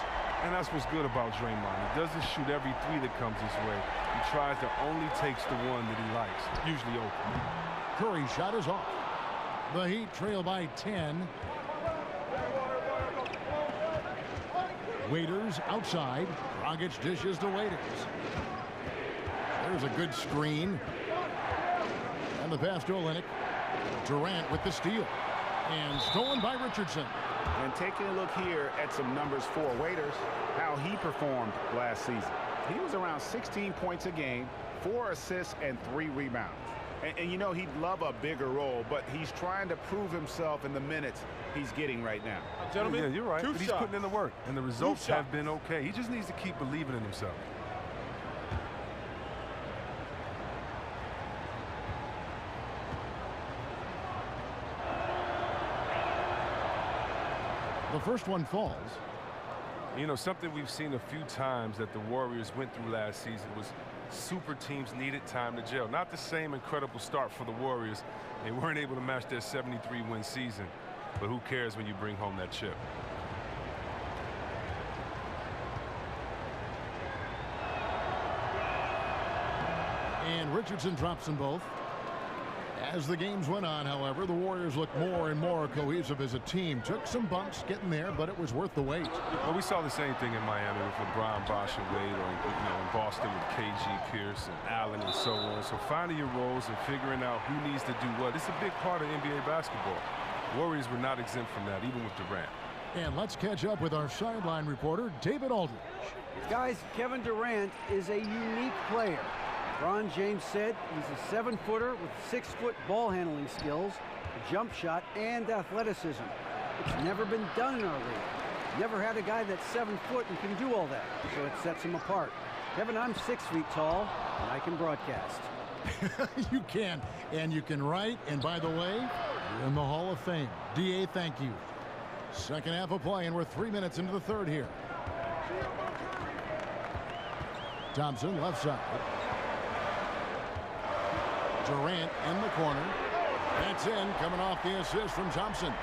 And that's what's good about Draymond. He doesn't shoot every 3 that comes his way. He tries to only takes the one that he likes, usually open.
Curry's shot is off. The Heat trail by 10. Waiters outside. Dragic dishes to Waiters. There's a good screen. And the pass to Olynyk. Durant with the steal. And stolen by Richardson.
And taking a look here at some numbers for Waiters, how he performed last season. He was around 16 points a game, 4 assists, and 3 rebounds. And you know, he'd love a bigger role, but he's trying to prove himself in the minutes he's getting right now.
Gentlemen, yeah, you're right, but he's putting in the work, and the results have been okay. He just needs to keep believing in himself.
The first one falls.
You know, something we've seen a few times that the Warriors went through last season was super teams needed time to gel. Not the same incredible start for the Warriors. They weren't able to match their 73-win season. But who cares when you bring home that chip?
And Richardson drops them both. As the games went on, however, the Warriors looked more and more cohesive as a team. Took some bumps getting there, but it was worth the wait.
Well, we saw the same thing in Miami with LeBron, Bosh, and Wade, or in Boston with KG, Pierce, and Allen, and so on. So finding your roles and figuring out who needs to do what, it's a big part of NBA basketball. Warriors were not exempt from that, even with Durant.
And let's catch up with our sideline reporter, David Aldridge.
Guys, Kevin Durant is a unique player. Ron James said he's a 7-footer with 6-foot ball handling skills, a jump shot, and athleticism. It's never been done in our league. Never had a guy that's 7 foot and can do all that, so it sets him apart. Kevin, I'm 6 feet tall, and I can broadcast.
You can, and you can write, and by the way, you're in the Hall of Fame. DA, thank you. Second half of play, and we're 3 minutes into the third here. Thompson, left side. Durant in the corner. That's in, coming off the assist from Thompson.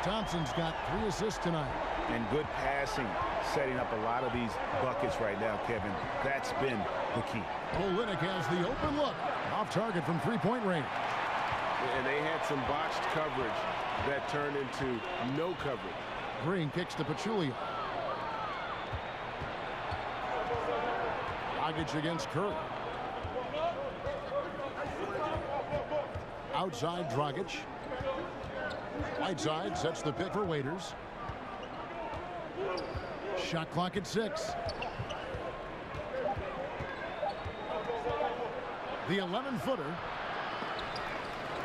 Thompson's got 3 assists tonight.
And good passing, setting up a lot of these buckets right now, Kevin. That's been the key.
Olynyk has the open look. Off target from 3-point range.
And they had some botched coverage that turned into no coverage.
Green kicks to Pachulia. Dragic against Curry. Outside Dragic. Whiteside sets the pick for Waiters. Shot clock at 6. The 11-footer.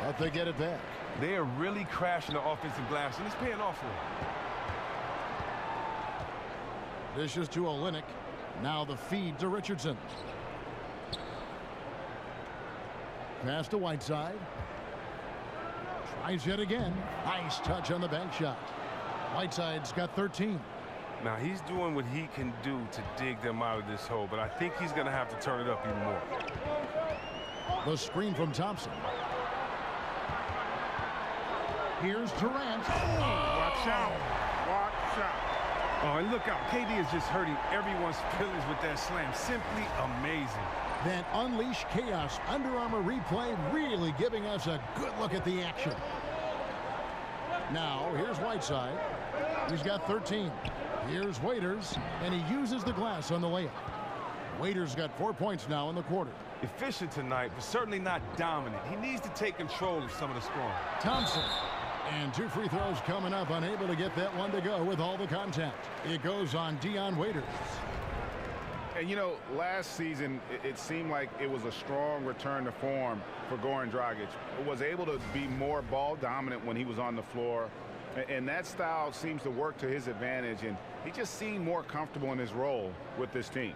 But they get it back.
They are really crashing the offensive glass, and it's paying off for them.
Dishes to Olynyk. Now the feed to Richardson. Pass to Whiteside. Tries yet again. Nice touch on the bank shot. Whiteside's got 13.
Now, he's doing what he can do to dig them out of this hole, but I think he's going to have to turn it up even more.
The screen from Thompson. Here's Durant.
Watch out. Watch out.
Oh, and look out. KD is just hurting everyone's feelings with that slam. Simply amazing.
That unleashed chaos Under Armour replay really giving us a good look at the action. Now, here's Whiteside. He's got 13. Here's Waiters, and he uses the glass on the layup. Waiters got 4 points now in the quarter.
Efficient tonight, but certainly not dominant. He needs to take control of some of the scoring.
Thompson. And 2 free throws coming up, unable to get that one to go with all the contact. It goes on Dion Waiters.
And, you know, last season, it seemed like it was a strong return to form for Goran Dragic. Was able to be more ball dominant when he was on the floor. And that style seems to work to his advantage. And he just seemed more comfortable in his role with this team.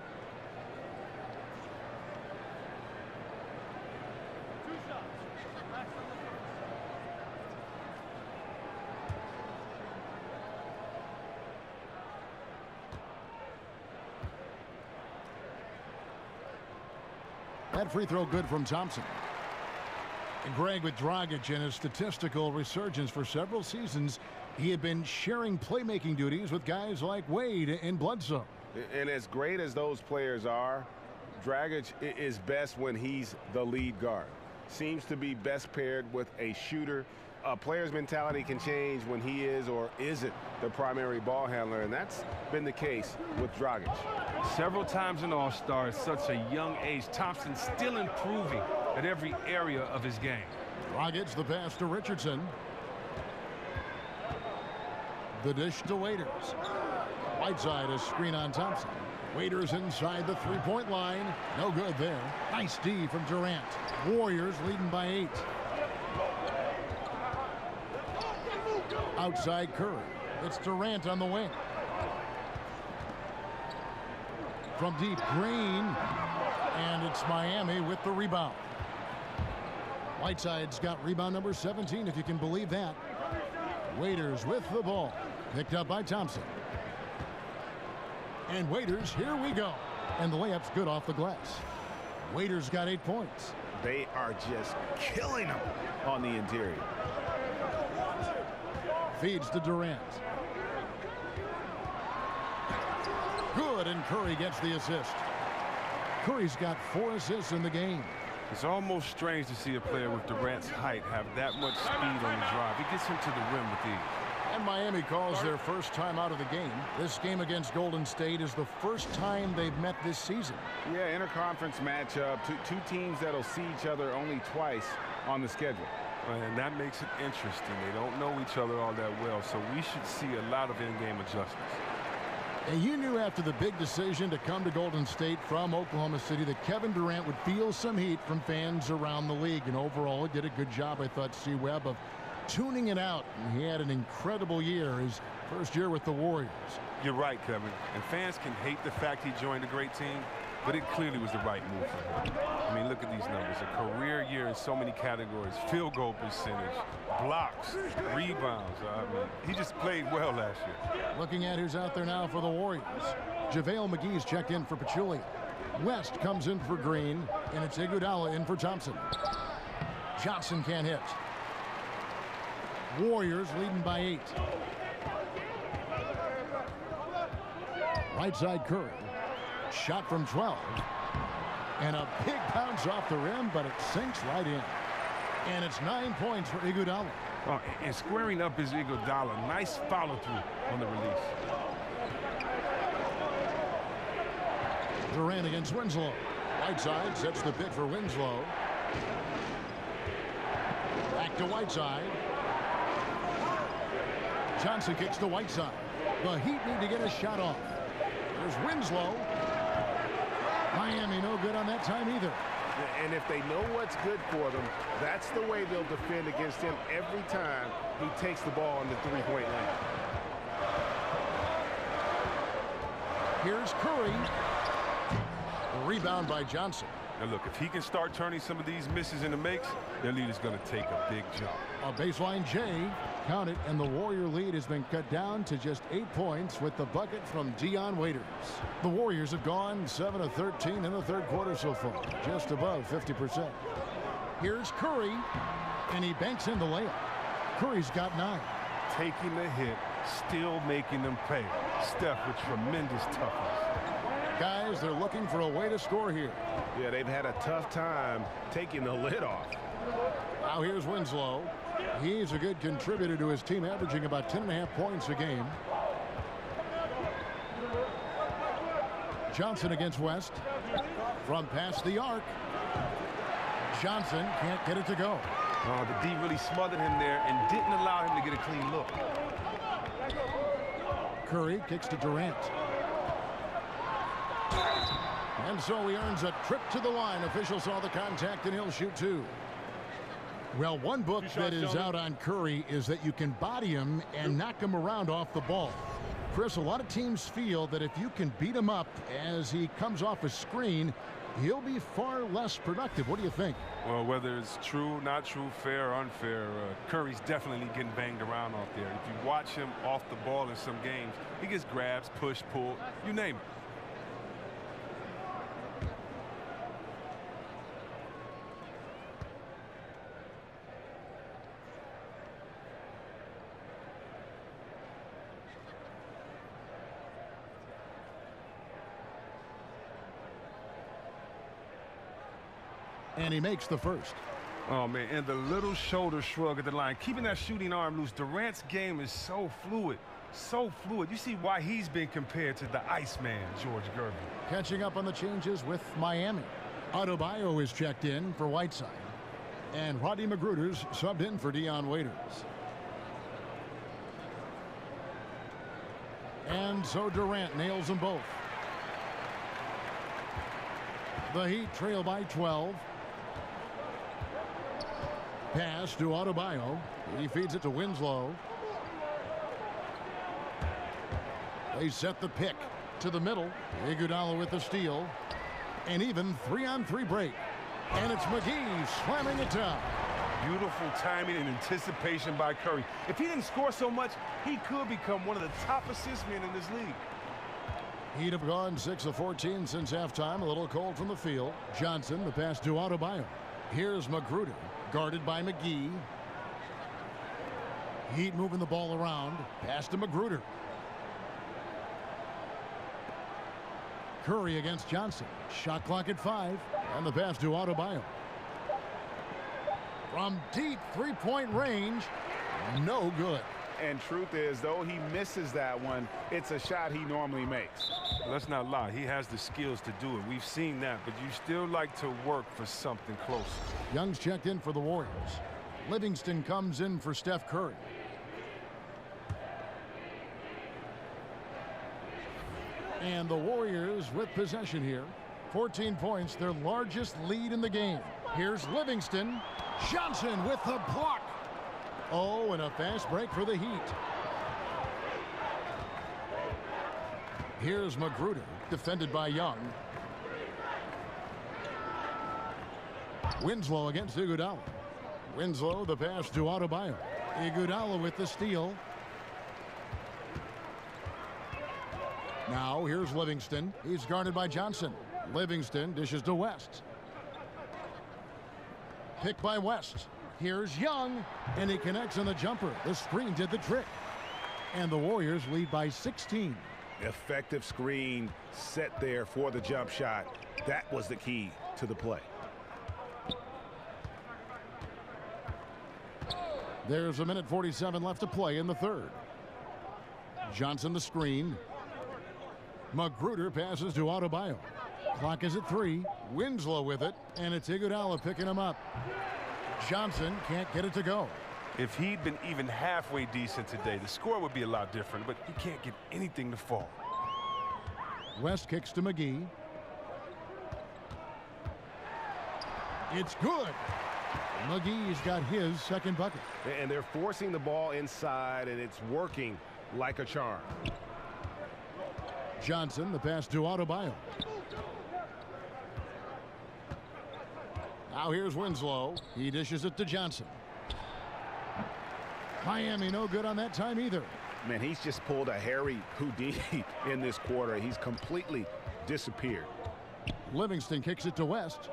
That free throw good from Thompson. And Greg, with Dragic in his statistical resurgence for several seasons, he had been sharing playmaking duties with guys like Wade and Bledsoe.
And as great as those players are, Dragic is best when he's the lead guard. Seems to be best paired with a shooter. A player's mentality can change when he is or isn't the primary ball handler, and that's been the case with Dragic.
Several times an all-star at such a young age, Thompson still improving at every area of his game.
Dragic the pass to Richardson. The dish to Waiters. Whiteside a screen on Thompson. Waiters inside the three-point line. No good there. Nice D from Durant. Warriors leading by 8. Outside Curry. It's Durant on the wing. From deep, Green. And it's Miami with the rebound. Whiteside's got rebound number 17, if you can believe that. Waiters with the ball. Picked up by Thompson. And Waiters, here we go. And the layup's good off the glass. Waiters got 8 points.
They are just killing him on the interior.
Feeds to Durant. Good, and Curry gets the assist. Curry's got 4 assists in the game.
It's almost strange to see a player with Durant's height have that much speed on the drive. It gets him to the rim with ease.
And Miami calls their first time out of the game. This game against Golden State is the first time they've met this season.
Yeah, interconference matchup. Two teams that'll see each other only twice on the schedule.
And that makes it interesting. They don't know each other all that well, so we should see a lot of in-game adjustments.
And you knew after the big decision to come to Golden State from Oklahoma City that Kevin Durant would feel some heat from fans around the league. And overall, he did a good job, I thought, C-Webb, of tuning it out. And he had an incredible year, his first year with the Warriors.
You're right, Kevin. And fans can hate the fact he joined a great team, but it clearly was the right move for him. I mean, look at these numbers. A career year in so many categories. Field goal percentage, blocks, rebounds. I mean, he just played well last year.
Looking at who's out there now for the Warriors. JaVale McGee's checked in for Pachulia. West comes in for Green, and it's Iguodala in for Thompson. Johnson can't hit. Warriors leading by 8. Right side Curry. Shot from 12. And a big bounce off the rim, but it sinks right in. And it's 9 points for Iguodala.
Oh, and squaring up is Iguodala. Nice follow-through on the release.
Durant against Winslow. Whiteside sets the pick for Winslow. Back to Whiteside. Johnson kicks to Whiteside. The Heat need to get a shot off. There's Winslow. Miami no good on that time either.
And if they know what's good for them, that's the way they'll defend against him every time he takes the ball in the three-point line.
Here's Curry. The rebound by Johnson.
Now look, if he can start turning some of these misses into makes, their lead is going to take a big jump.
A baseline J. Count it, and the Warrior lead has been cut down to just 8 points with the bucket from Dion Waiters. The Warriors have gone 7 of 13 in the third quarter so far, just above 50%. Here's Curry, and he banks in the layup. Curry's got 9.
Taking the hit, still making them pay. Steph with tremendous toughness.
Guys, they're looking for a way to score here.
Yeah, they've had a tough time taking the lid off.
Now here's Winslow. He's a good contributor to his team, averaging about 10.5 points a game. Johnson against West. From past the arc. Johnson can't get it to go.
Oh, the D really smothered him there and didn't allow him to get a clean look.
Curry kicks to Durant. And so he earns a trip to the line. Official saw the contact, and he'll shoot 2. Well, one book that is out on Curry is that you can body him and knock him around off the ball. Chris, a lot of teams feel that if you can beat him up as he comes off a screen, he'll be far less productive. What do you think?
Well, whether it's true, not true, fair or unfair, Curry's definitely getting banged around off there. If you watch him off the ball in some games, he gets grabs, push, pull, you name it.
And he makes the first.
Oh, man, and the little shoulder shrug at the line, keeping that shooting arm loose. Durant's game is so fluid, so fluid. You see why he's been compared to the Iceman, George Gervin.
Catching up on the changes with Miami. Adebayo is checked in for Whiteside. And Rodney Magruder's subbed in for Dion Waiters. And so Durant nails them both. The Heat trail by 12. Pass to Adebayo. He feeds it to Winslow. They set the pick to the middle. Iguodala with the steal. And even 3-on-3 break. And it's McGee slamming it down.
Beautiful timing and anticipation by Curry. If he didn't score so much, he could become one of the top assist men in this league.
Heat have gone 6 of 14 since halftime. A little cold from the field. Johnson, the pass to Adebayo. Here's Magruder, guarded by McGee. Heat moving the ball around. Pass to Magruder. Curry against Johnson. Shot clock at 5. And the pass to Adebayo. From deep three-point range, no good.
And truth is, though he misses that one, it's a shot he normally makes.
Let's not lie. He has the skills to do it. We've seen that, but you still like to work for something closer.
Young's checked in for the Warriors. Livingston comes in for Steph Curry. And the Warriors with possession here. 14 points, their largest lead in the game. Here's Livingston. Johnson with the block. Oh, and a fast break for the Heat. Here's Magruder, defended by Young. Winslow against Iguodala. Winslow, the pass to Adebayo. Iguodala with the steal. Now here's Livingston. He's guarded by Johnson. Livingston dishes to West. Pick by West. Here's Young, and he connects on the jumper. The screen did the trick. And the Warriors lead by 16.
Effective screen set there for the jump shot. That was the key to the play.
There's a minute 47 left to play in the third. Johnson the screen. Magruder passes to Adebayo. Clock is at 3. Winslow with it, and it's Iguodala picking him up. Johnson can't get it to go.
If he'd been even halfway decent today, the score would be a lot different, but he can't get anything to fall.
West kicks to McGee. It's good. McGee's got his second bucket.
And they're forcing the ball inside, and it's working like a charm.
Johnson, the pass to Adebayo. Now here's Winslow. He dishes it to Johnson. Miami no good on that time either.
Man, he's just pulled a Harry Houdini in this quarter. He's completely disappeared.
Livingston kicks it to West.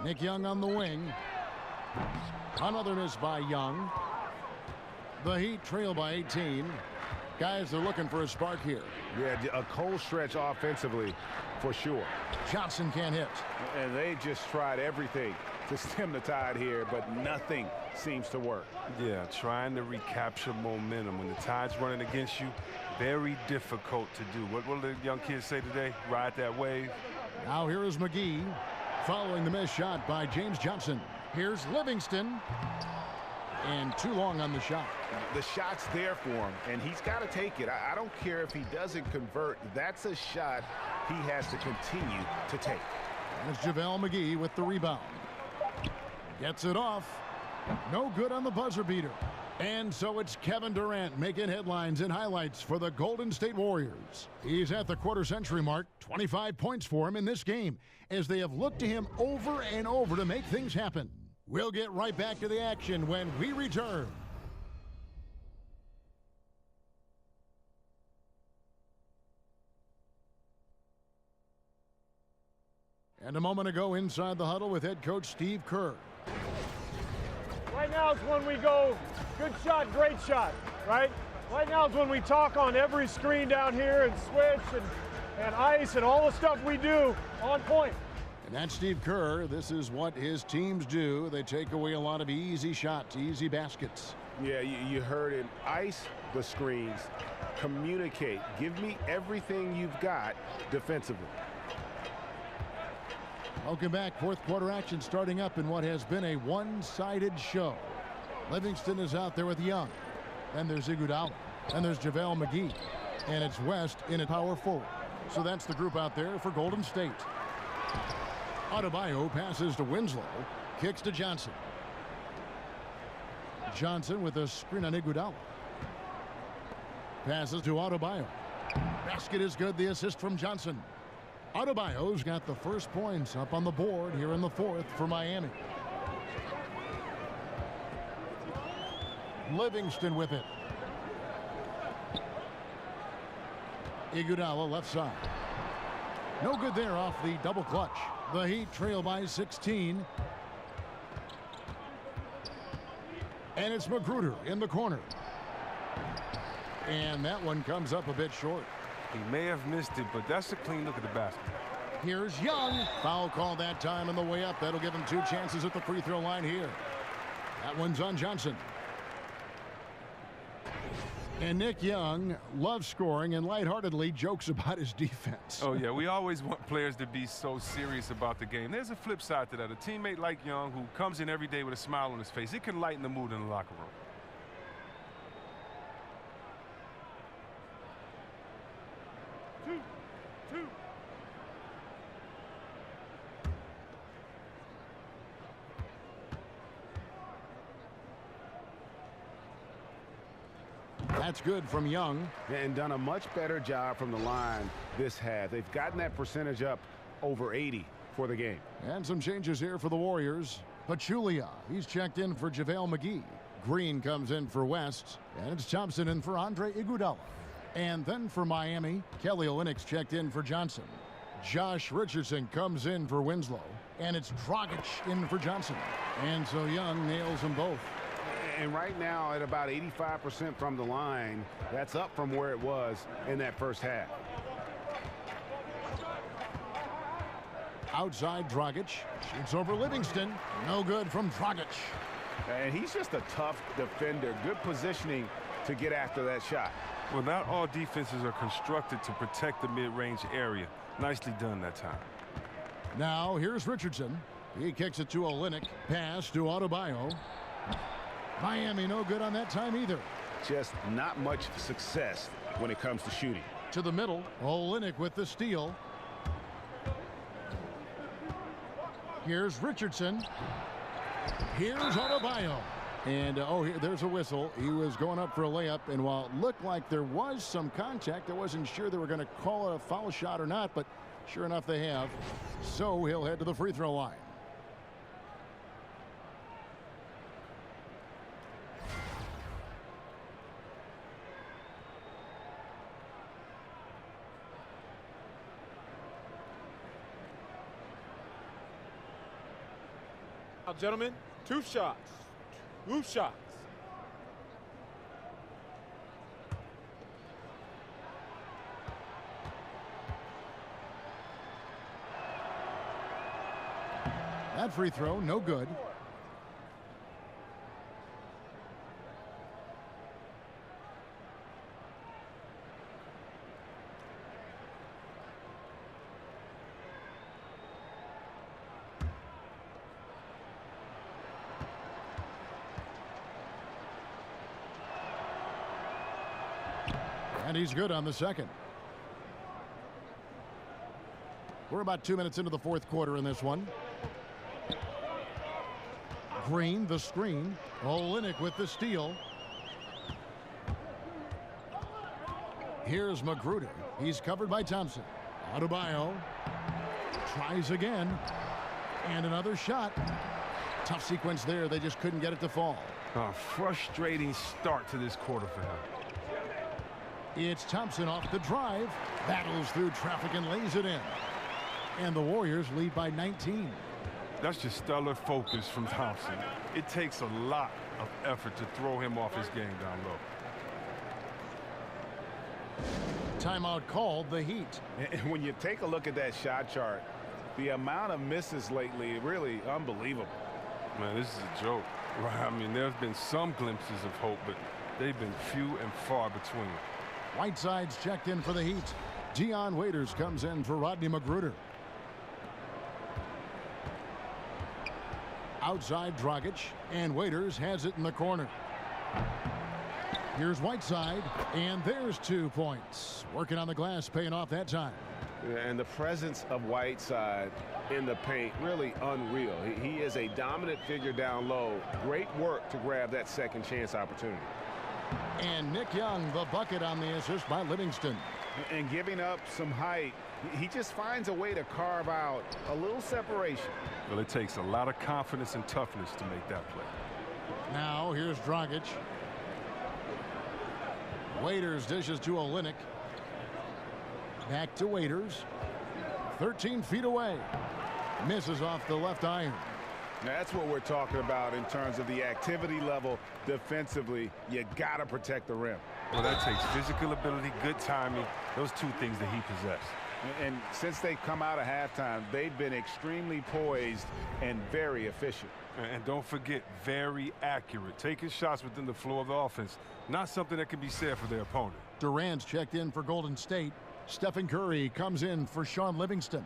Nick Young on the wing. Another miss by Young. The Heat trail by 18. Guys, they're looking for a spark here.
Yeah, a cold stretch offensively for sure.
Johnson can't hit.
And they just tried everything to stem the tide here, but nothing seems to work.
Yeah, trying to recapture momentum. When the tide's running against you, very difficult to do. What will the young kids say today? Ride that wave.
Now here is McGee following the missed shot by James Johnson. Here's Livingston. And too long on the shot.
The shot's there for him, and he's got to take it. I don't care if he doesn't convert. That's a shot he has to continue to take.
There's JaVale McGee with the rebound. Gets it off. No good on the buzzer beater. And so it's Kevin Durant making headlines and highlights for the Golden State Warriors. He's at the quarter-century mark. 25 points for him in this game as they have looked to him over and over to make things happen. We'll get right back to the action when we return. And a moment ago inside the huddle with head coach Steve Kerr.
Right now is when we go good shot, great shot, right? Right now is when we talk on every screen down here and switch and ice and all the stuff we do on point.
And that's Steve Kerr. This is what his teams do. They take away a lot of easy shots, easy baskets.
Yeah, you heard it. Ice the screens. Communicate. Give me everything you've got defensively.
Welcome back. Fourth quarter action starting up in what has been a one-sided show. Livingston is out there with Young. Then there's Iguodala. And there's JaVale McGee. And it's West in a power forward. So that's the group out there for Golden State. Adebayo passes to Winslow. Kicks to Johnson. Johnson with a screen on Iguodala. Passes to Adebayo. Basket is good. The assist from Johnson. Adebayo's got the first points up on the board here in the fourth for Miami. Livingston with it. Iguodala left side. No good there off the double clutch. The Heat trail by 16. And it's Magruder in the corner. And that one comes up a bit short.
He may have missed it, but that's a clean look at the basket.
Here's Young. Foul call that time on the way up. That'll give him 2 chances at the free throw line here. That one's on Johnson. And Nick Young loves scoring and lightheartedly jokes about his defense.
Oh, yeah, we always want players to be so serious about the game. There's a flip side to that. A teammate like Young who comes in every day with a smile on his face, it can lighten the mood in the locker room.
That's good from Young.
And done a much better job from the line this half. They've gotten that percentage up over 80 for the game.
And some changes here for the Warriors. Pachulia, he's checked in for JaVale McGee. Green comes in for West. And it's Thompson in for Andre Iguodala. And then for Miami, Kelly Olynyk's checked in for Johnson. Josh Richardson comes in for Winslow. And it's Dragic in for Johnson. And so Young nails them both.
And right now at about 85% from the line, that's up from where it was in that first half.
Outside Dragic, shoots over Livingston. No good from Dragic.
And he's just a tough defender. Good positioning to get after that shot.
Well, not all defenses are constructed to protect the mid-range area. Nicely done that time.
Now here's Richardson. He kicks it to Olynyk. Pass to Adebayo. Miami no good on that time either.
Just not much success when it comes to shooting.
To the middle, Olynyk with the steal. Here's Richardson. Here's Adebayo. And there's a whistle. He was going up for a layup, and while it looked like there was some contact, I wasn't sure they were going to call it a foul shot or not, but sure enough they have. So he'll head to the free throw line.
Now, gentlemen, 2 shots. 2 shots.
That free throw, no good. And he's good on the second. We're about 2 minutes into the fourth quarter in this one. Green, the screen. Olynyk with the steal. Here's Magruder. He's covered by Thompson. Adebayo tries again. And another shot. Tough sequence there. They just couldn't get it to fall.
A frustrating start to this quarter for him.
It's Thompson off the drive. Battles through traffic and lays it in. And the Warriors lead by 19.
That's just stellar focus from Thompson. It takes a lot of effort to throw him off his game down low.
Timeout called, the Heat.
And when you take a look at that shot chart, the amount of misses lately, really unbelievable.
Man, this is a joke. Right? I mean, there's been some glimpses of hope, but they've been few and far between.
Whiteside's checked in for the Heat. Dion Waiters comes in for Rodney Magruder. Outside Dragic, and Waiters has it in the corner. Here's Whiteside, and there's 2 points. Working on the glass, paying off that time.
And the presence of Whiteside in the paint, really unreal. He is a dominant figure down low. Great work to grab that second chance opportunity.
And Nick Young, the bucket on the assist by Livingston.
And giving up some height, he just finds a way to carve out a little separation.
Well, it takes a lot of confidence and toughness to make that play.
Now here's Dragic. Waiters dishes to Olynyk. Back to Waiters. 13 feet away. Misses off the left iron.
That's what we're talking about in terms of the activity level defensively. You got to protect the rim.
Well, that takes physical ability, good timing, those 2 things that he possesses.
And since they've come out of halftime, they've been extremely poised and very efficient.
And don't forget, very accurate. Taking shots within the flow of the offense, not something that can be said for their opponent.
Durant's checked in for Golden State. Stephen Curry comes in for Sean Livingston.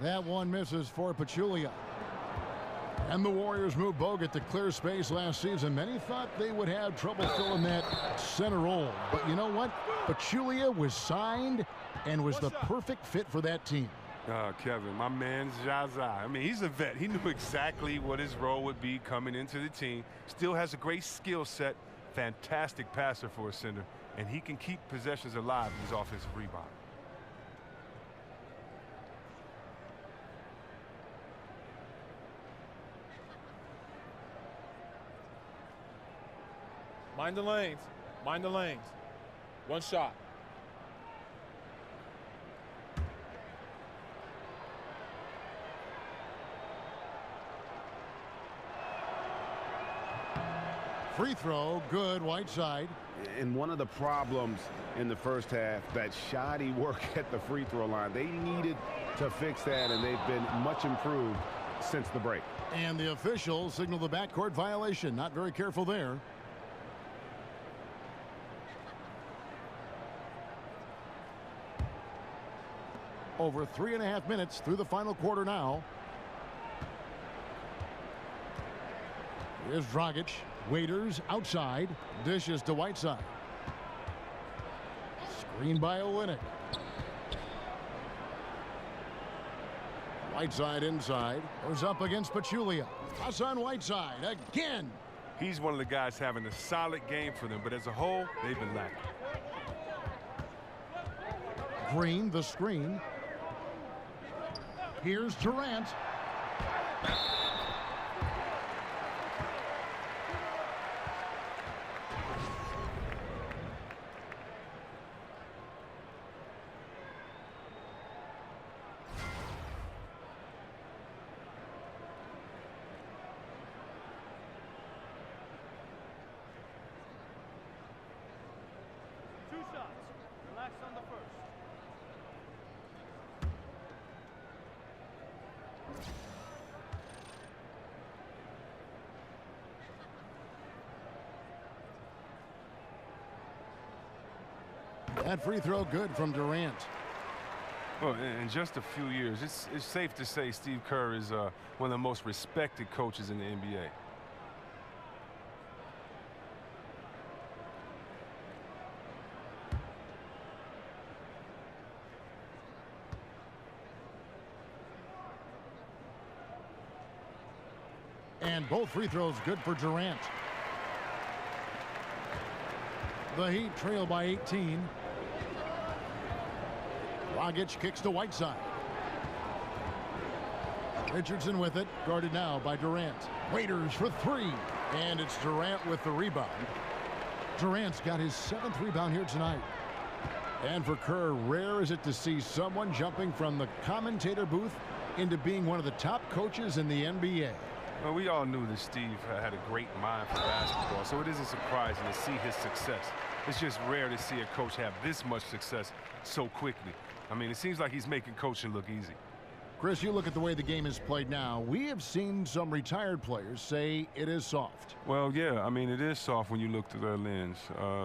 That one misses for Pachulia. And the Warriors move Bogut to clear space last season. Many thought they would have trouble filling that center role. But you know what? Pachulia was signed and was the perfect fit for that team.
Kevin, my man Zaza. I mean, he's a vet. He knew exactly what his role would be coming into the team. Still has a great skill set. Fantastic passer for a center. And he can keep possessions alive in his offensive rebound.
Mind the lanes. Mind the lanes. 1 shot.
Free throw, good, Whiteside.
And one of the problems in the first half, that shoddy work at the free throw line. They needed to fix that, and they've been much improved since the break.
And the officials signal the backcourt violation. Not very careful there. Over 3.5 minutes through the final quarter now. Here's Dragic. Waiters outside. Dishes to Whiteside. Screen by Olynyk. Whiteside inside. Goes up against Pachulia. Hassan Whiteside again.
He's one of the guys having a solid game for them, but as a whole, they've been lacking.
Green, the screen. Here's Durant.
Two shots. Relax on the first.
That free throw good from Durant.
Well, in just a few years, it's safe to say Steve Kerr is one of the most respected coaches in the NBA.
And both free throws good for Durant. The Heat trail by 18. Dragic kicks to Whiteside. Richardson with it, guarded now by Durant. Waiters for three, and it's Durant with the rebound. Durant's got his 7th rebound here tonight. And for Kerr, rare is it to see someone jumping from the commentator booth into being one of the top coaches in the NBA.
Well, we all knew that Steve had a great mind for basketball, so it isn't surprising to see his success. It's just rare to see a coach have this much success so quickly. I mean, it seems like he's making coaching look easy.
Chris, you look at the way the game is played now. We have seen some retired players say it is soft.
Well, yeah, I mean, it is soft when you look through their lens.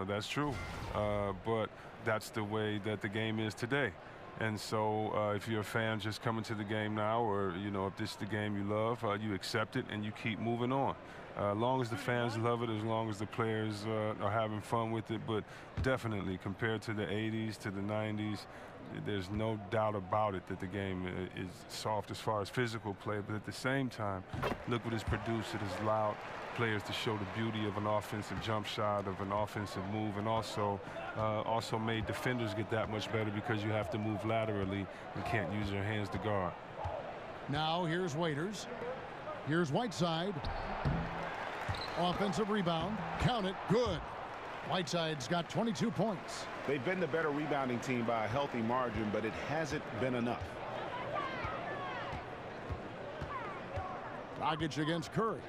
That's true. But that's the way that the game is today. And so if you're a fan just coming to the game now, or, you know, if this is the game you love, you accept it and you keep moving on. As long as the fans love it, as long as the players are having fun with it. But definitely, compared to the 80s, to the 90s, there's no doubt about it that the game is soft as far as physical play. But at the same time, look what it's produced. It has allowed players to show the beauty of an offensive jump shot, of an offensive move, and also made defenders get that much better because you have to move laterally and can't use your hands to guard.
Now here's Waiters. Here's Whiteside. Offensive rebound. Count it. Good. Whiteside's got 22 points.
They've been the better rebounding team by a healthy margin, but it hasn't been enough.
Dragic against Curry.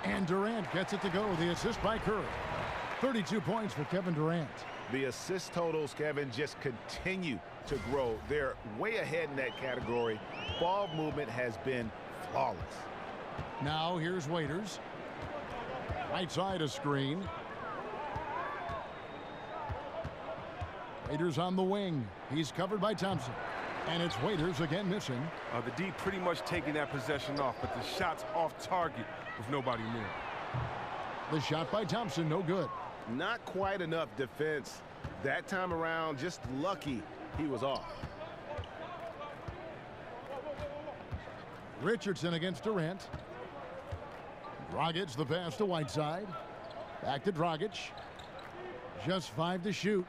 And Durant gets it to go. The assist by Curry. 32 points for Kevin Durant.
The assist totals, Kevin, just continue to grow. They're way ahead in that category. Ball movement has been flawless.
Now here's Waiters. Right side a screen. Waiters on the wing. He's covered by Thompson. And it's Waiters again missing.
The D pretty much taking that possession off, but the shot's off target with nobody near.
The shot by Thompson, no good.
Not quite enough defense that time around. Just lucky he was off.
Richardson against Durant. Dragic the pass to Whiteside. Back to Dragic. Just 5 to shoot.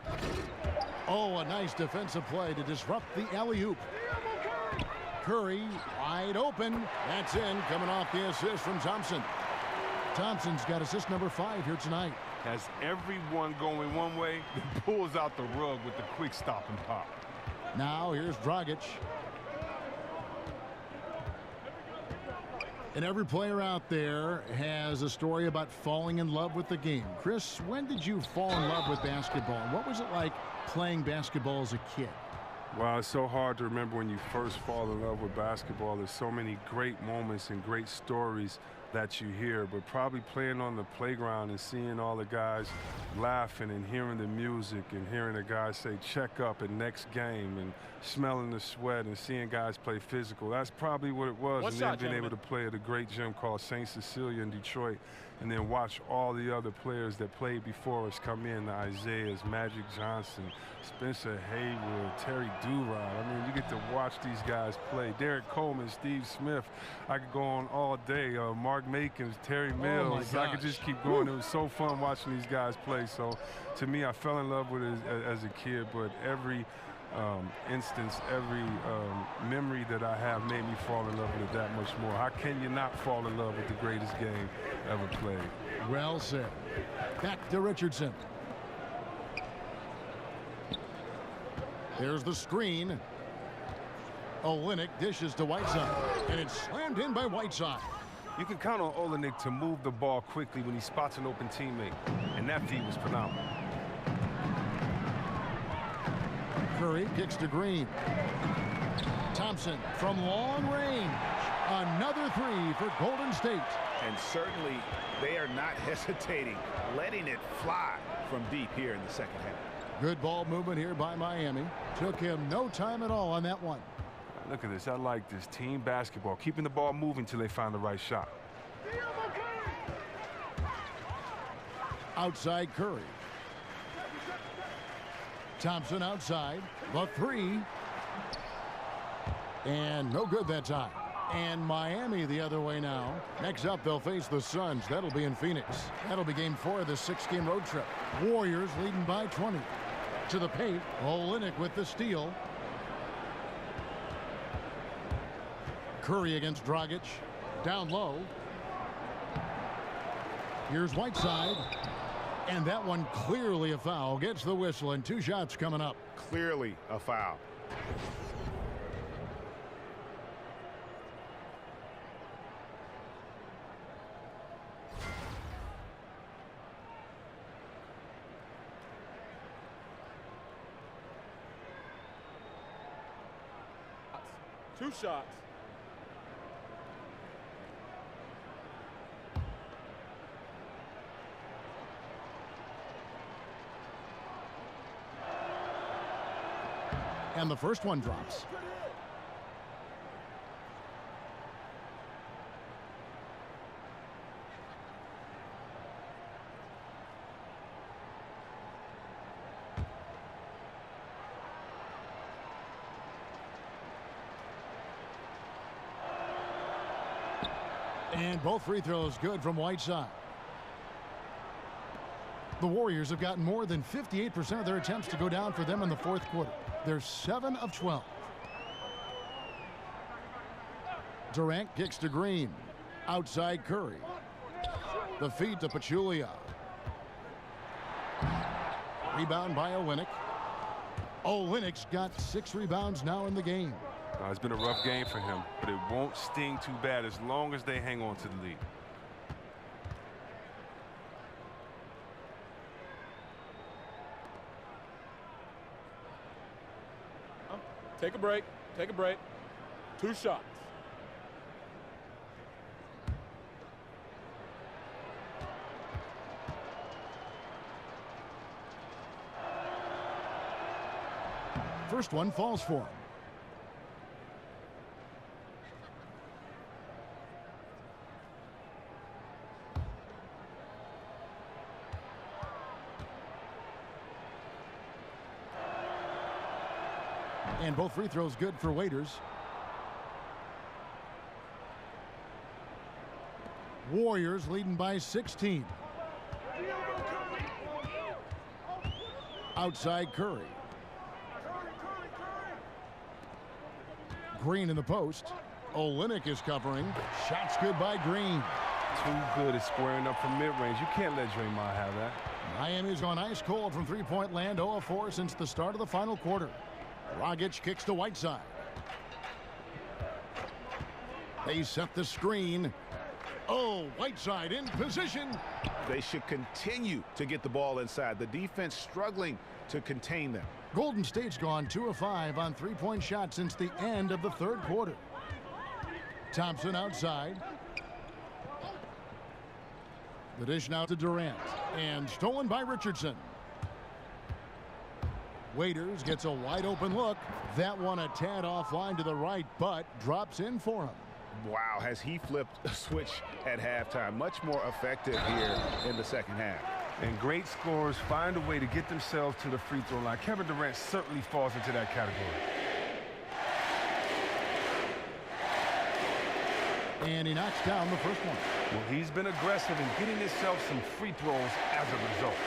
Oh, a nice defensive play to disrupt the alley-oop. Curry wide open. That's in, coming off the assist from Thompson. Thompson's got assist number 5 here tonight.
Has everyone going one way, then pulls out the rug with the quick stop and pop.
Now here's Dragic. And every player out there has a story about falling in love with the game. Chris, when did you fall in love with basketball? And what was it like playing basketball as a kid?
Well, it's so hard to remember when you first fall in love with basketball. There's so many great moments and great stories that you hear, but probably playing on the playground and seeing all the guys laughing and hearing the music and hearing the guys say check up at next game and smelling the sweat and seeing guys play physical. That's probably what it was. And then being able to play at a great gym called St. Cecilia in Detroit and then watch all the other players that played before us come in, the Isaiahs, Magic Johnson, Spencer Haywood, Terry Durant. I mean, you get to watch these guys play. Derek Coleman, Steve Smith. I could go on all day. Mark Makins, Terry Mills. I could just keep going. It was so fun watching these guys play. So to me, I fell in love with it as a kid, but every instance, every memory that I have made me fall in love with it that much more. How can you not fall in love with the greatest game ever played?
Well said. Back to Richardson. Here's the screen. Olynyk dishes to Whiteside, and it's slammed in by Whiteside.
You can count on Olynyk to move the ball quickly when he spots an open teammate, and that feed was phenomenal.
Curry kicks to Green. Thompson from long range. Another three for Golden State.
And certainly they are not hesitating, letting it fly from deep here in the second half.
Good ball movement here by Miami. Took him no time at all on that one.
Look at this. I like this. Team basketball. Keeping the ball moving until they find the right shot.
Outside Curry. Thompson outside. The three. And no good that time. And Miami the other way now. Next up, they'll face the Suns. That'll be in Phoenix. That'll be game 4 of the 6-game road trip. Warriors leading by 20. To the paint. Olynyk with the steal. Curry against Dragic. Down low. Here's Whiteside. And that one clearly a foul. Gets the whistle, and 2 shots coming up.
Clearly a foul.
Two shots.
And the first one drops. And both free throws good from Whiteside. The Warriors have gotten more than 58% of their attempts to go down for them in the fourth quarter. They're 7 of 12. Durant kicks to Green. Outside Curry. The feed to Pachulia. Rebound by Olynyk. Olynyk's got 6 rebounds now in the game.
It's been a rough game for him, but it won't sting too bad as long as they hang on to the lead.
Take a break. Take a break. 2 shots.
First one falls for him. And both free throws good for Waiters. Warriors leading by 16. Outside Curry. Green in the post. Olynyk is covering. Shots good by Green.
Too good at squaring up from mid-range. You can't let Draymond have that.
Miami's gone ice cold from three-point land, 0 of 4 since the start of the final quarter. Dragic kicks to Whiteside. They set the screen. Oh, Whiteside in position.
They should continue to get the ball inside. The defense struggling to contain them.
Golden State's gone 2 of 5 on three-point shots since the end of the third quarter. Thompson outside. The dish now to Durant. And stolen by Richardson. Waiters gets a wide open look. That one a tad offline to the right, but drops in for him.
Wow, has he flipped a switch at halftime. Much more effective here in the second half.
And great scorers find a way to get themselves to the free throw line. Kevin Durant certainly falls into that category.
And he knocks down the first one.
Well, he's been aggressive in getting himself some free throws as a result.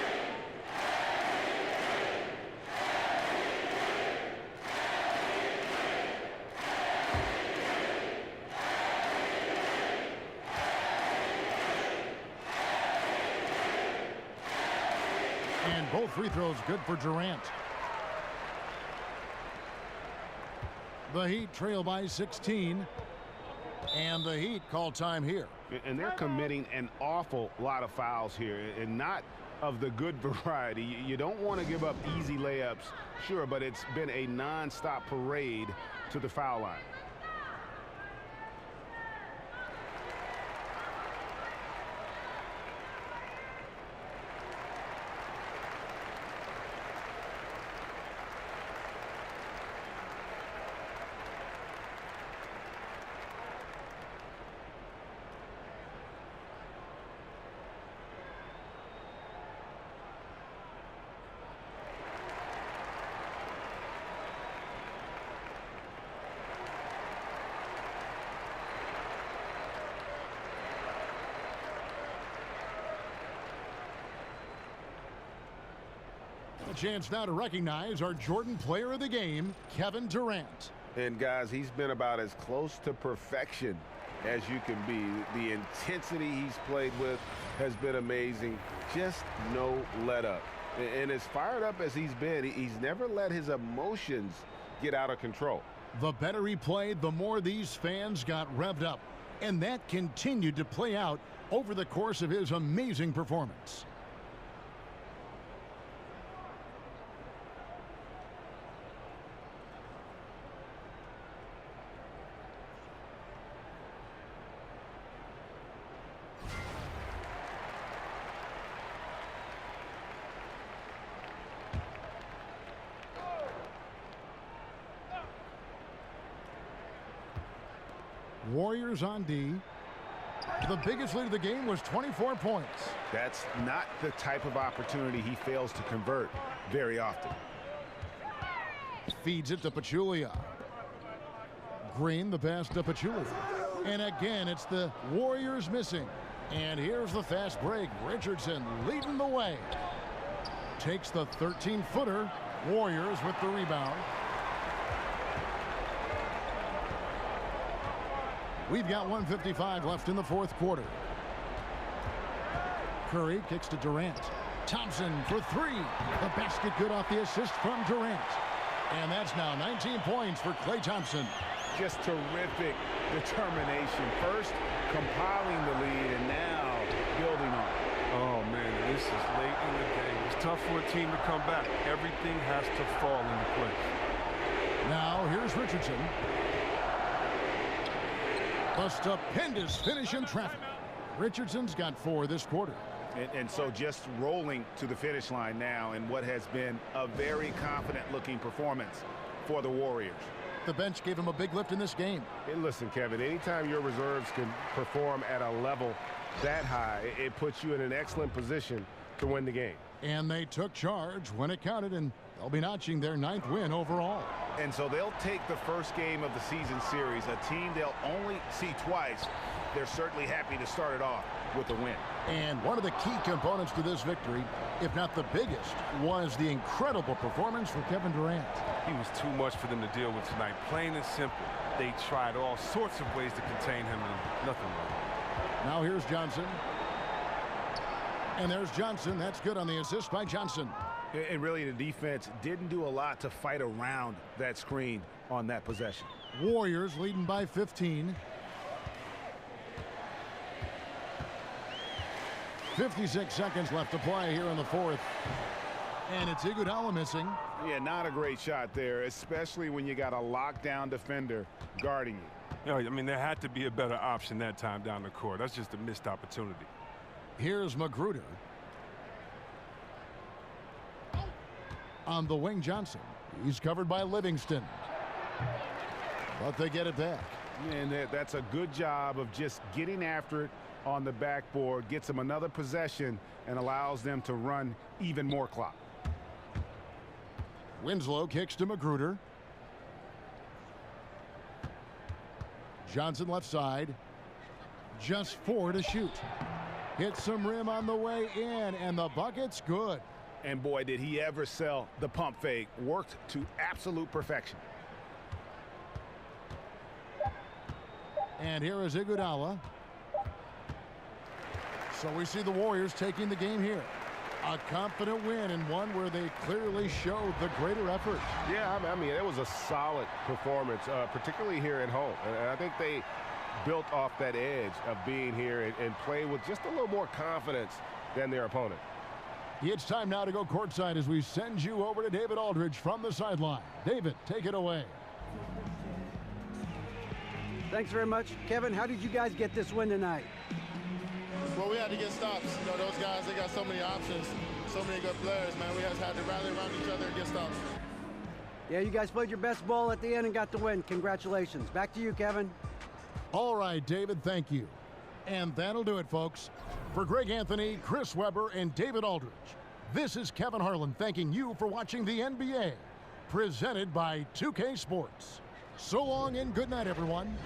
Both free throws good for Durant. The Heat trail by 16. And the Heat call time here.
And they're committing an awful lot of fouls here, and not of the good variety. You don't want to give up easy layups, sure, but it's been a non-stop parade to the foul line.
A chance now to recognize our Jordan Player of the Game, Kevin Durant.
And guys, he's been about as close to perfection as you can be. The intensity he's played with has been amazing. Just no let up. And as fired up as he's been, he's never let his emotions get out of control.
The better he played, the more these fans got revved up. And that continued to play out over the course of his amazing performance. Warriors on D. The biggest lead of the game was 24 points.
That's not the type of opportunity he fails to convert very often.
Feeds it to Pachulia. Green, the pass to Pachulia. And again, it's the Warriors missing. And here's the fast break. Richardson leading the way. Takes the 13-footer. Warriors with the rebound. We've got 1:55 left in the fourth quarter. Curry kicks to Durant. Thompson for three. The basket good off the assist from Durant. And that's now 19 points for Klay Thompson.
Just terrific determination. First, compiling the lead, and now building on it.
Oh, man, this is late in the game. It's tough for a team to come back. Everything has to fall into place.
Now, here's Richardson. A stupendous finish in traffic. Richardson's got 4 this quarter.
And so just rolling to the finish line now in what has been a very confident-looking performance for the Warriors.
The bench gave him a big lift in this game.
Hey, listen, Kevin, anytime your reserves can perform at a level that high, it puts you in an excellent position to win the game.
And they took charge when it counted, and they'll be notching their 9th win overall.
And so they'll take the first game of the season series, a team they'll only see twice. They're certainly happy to start it off with a win.
And one of the key components to this victory, if not the biggest, was the incredible performance from Kevin Durant.
He was too much for them to deal with tonight. Plain and simple. They tried all sorts of ways to contain him, and nothing worked.
Now here's Johnson. And there's Johnson. That's good on the assist by Johnson.
And really, the defense didn't do a lot to fight around that screen on that possession.
Warriors leading by 15. 56 seconds left to play here in the fourth. And it's Iguodala missing.
Yeah, not a great shot there, especially when you got a lockdown defender guarding you.
I mean, there had to be a better option that time down the court. That's just a missed opportunity.
Here's Magruder. On the wing, Johnson. He's covered by Livingston. But they get it back.
And that's a good job of just getting after it on the backboard. Gets them another possession and allows them to run even more clock.
Winslow kicks to Magruder. Johnson left side. Just 4 to shoot. Hits some rim on the way in, and the bucket's good.
And boy, did he ever sell the pump fake. Worked to absolute perfection.
And here is Iguodala. So we see the Warriors taking the game here. A confident win, and one where they clearly showed the greater effort.
Yeah, I mean, it was a solid performance, particularly here at home. And I think they built off that edge of being here and play with just a little more confidence than their opponent.
It's time now to go courtside as we send you over to David Aldridge from the sideline. David, take it away.
Thanks very much. Kevin, how did you guys get this win tonight?
Well, we had to get stops. You know, those guys, they got so many options, so many good players, man. We just had to rally around each other and get stops.
Yeah, you guys played your best ball at the end and got the win. Congratulations. Back to you, Kevin.
All right, David, thank you. And that'll do it, folks. For Greg Anthony, Chris Webber, and David Aldridge, this is Kevin Harlan thanking you for watching the NBA, presented by 2K Sports. So long and good night, everyone.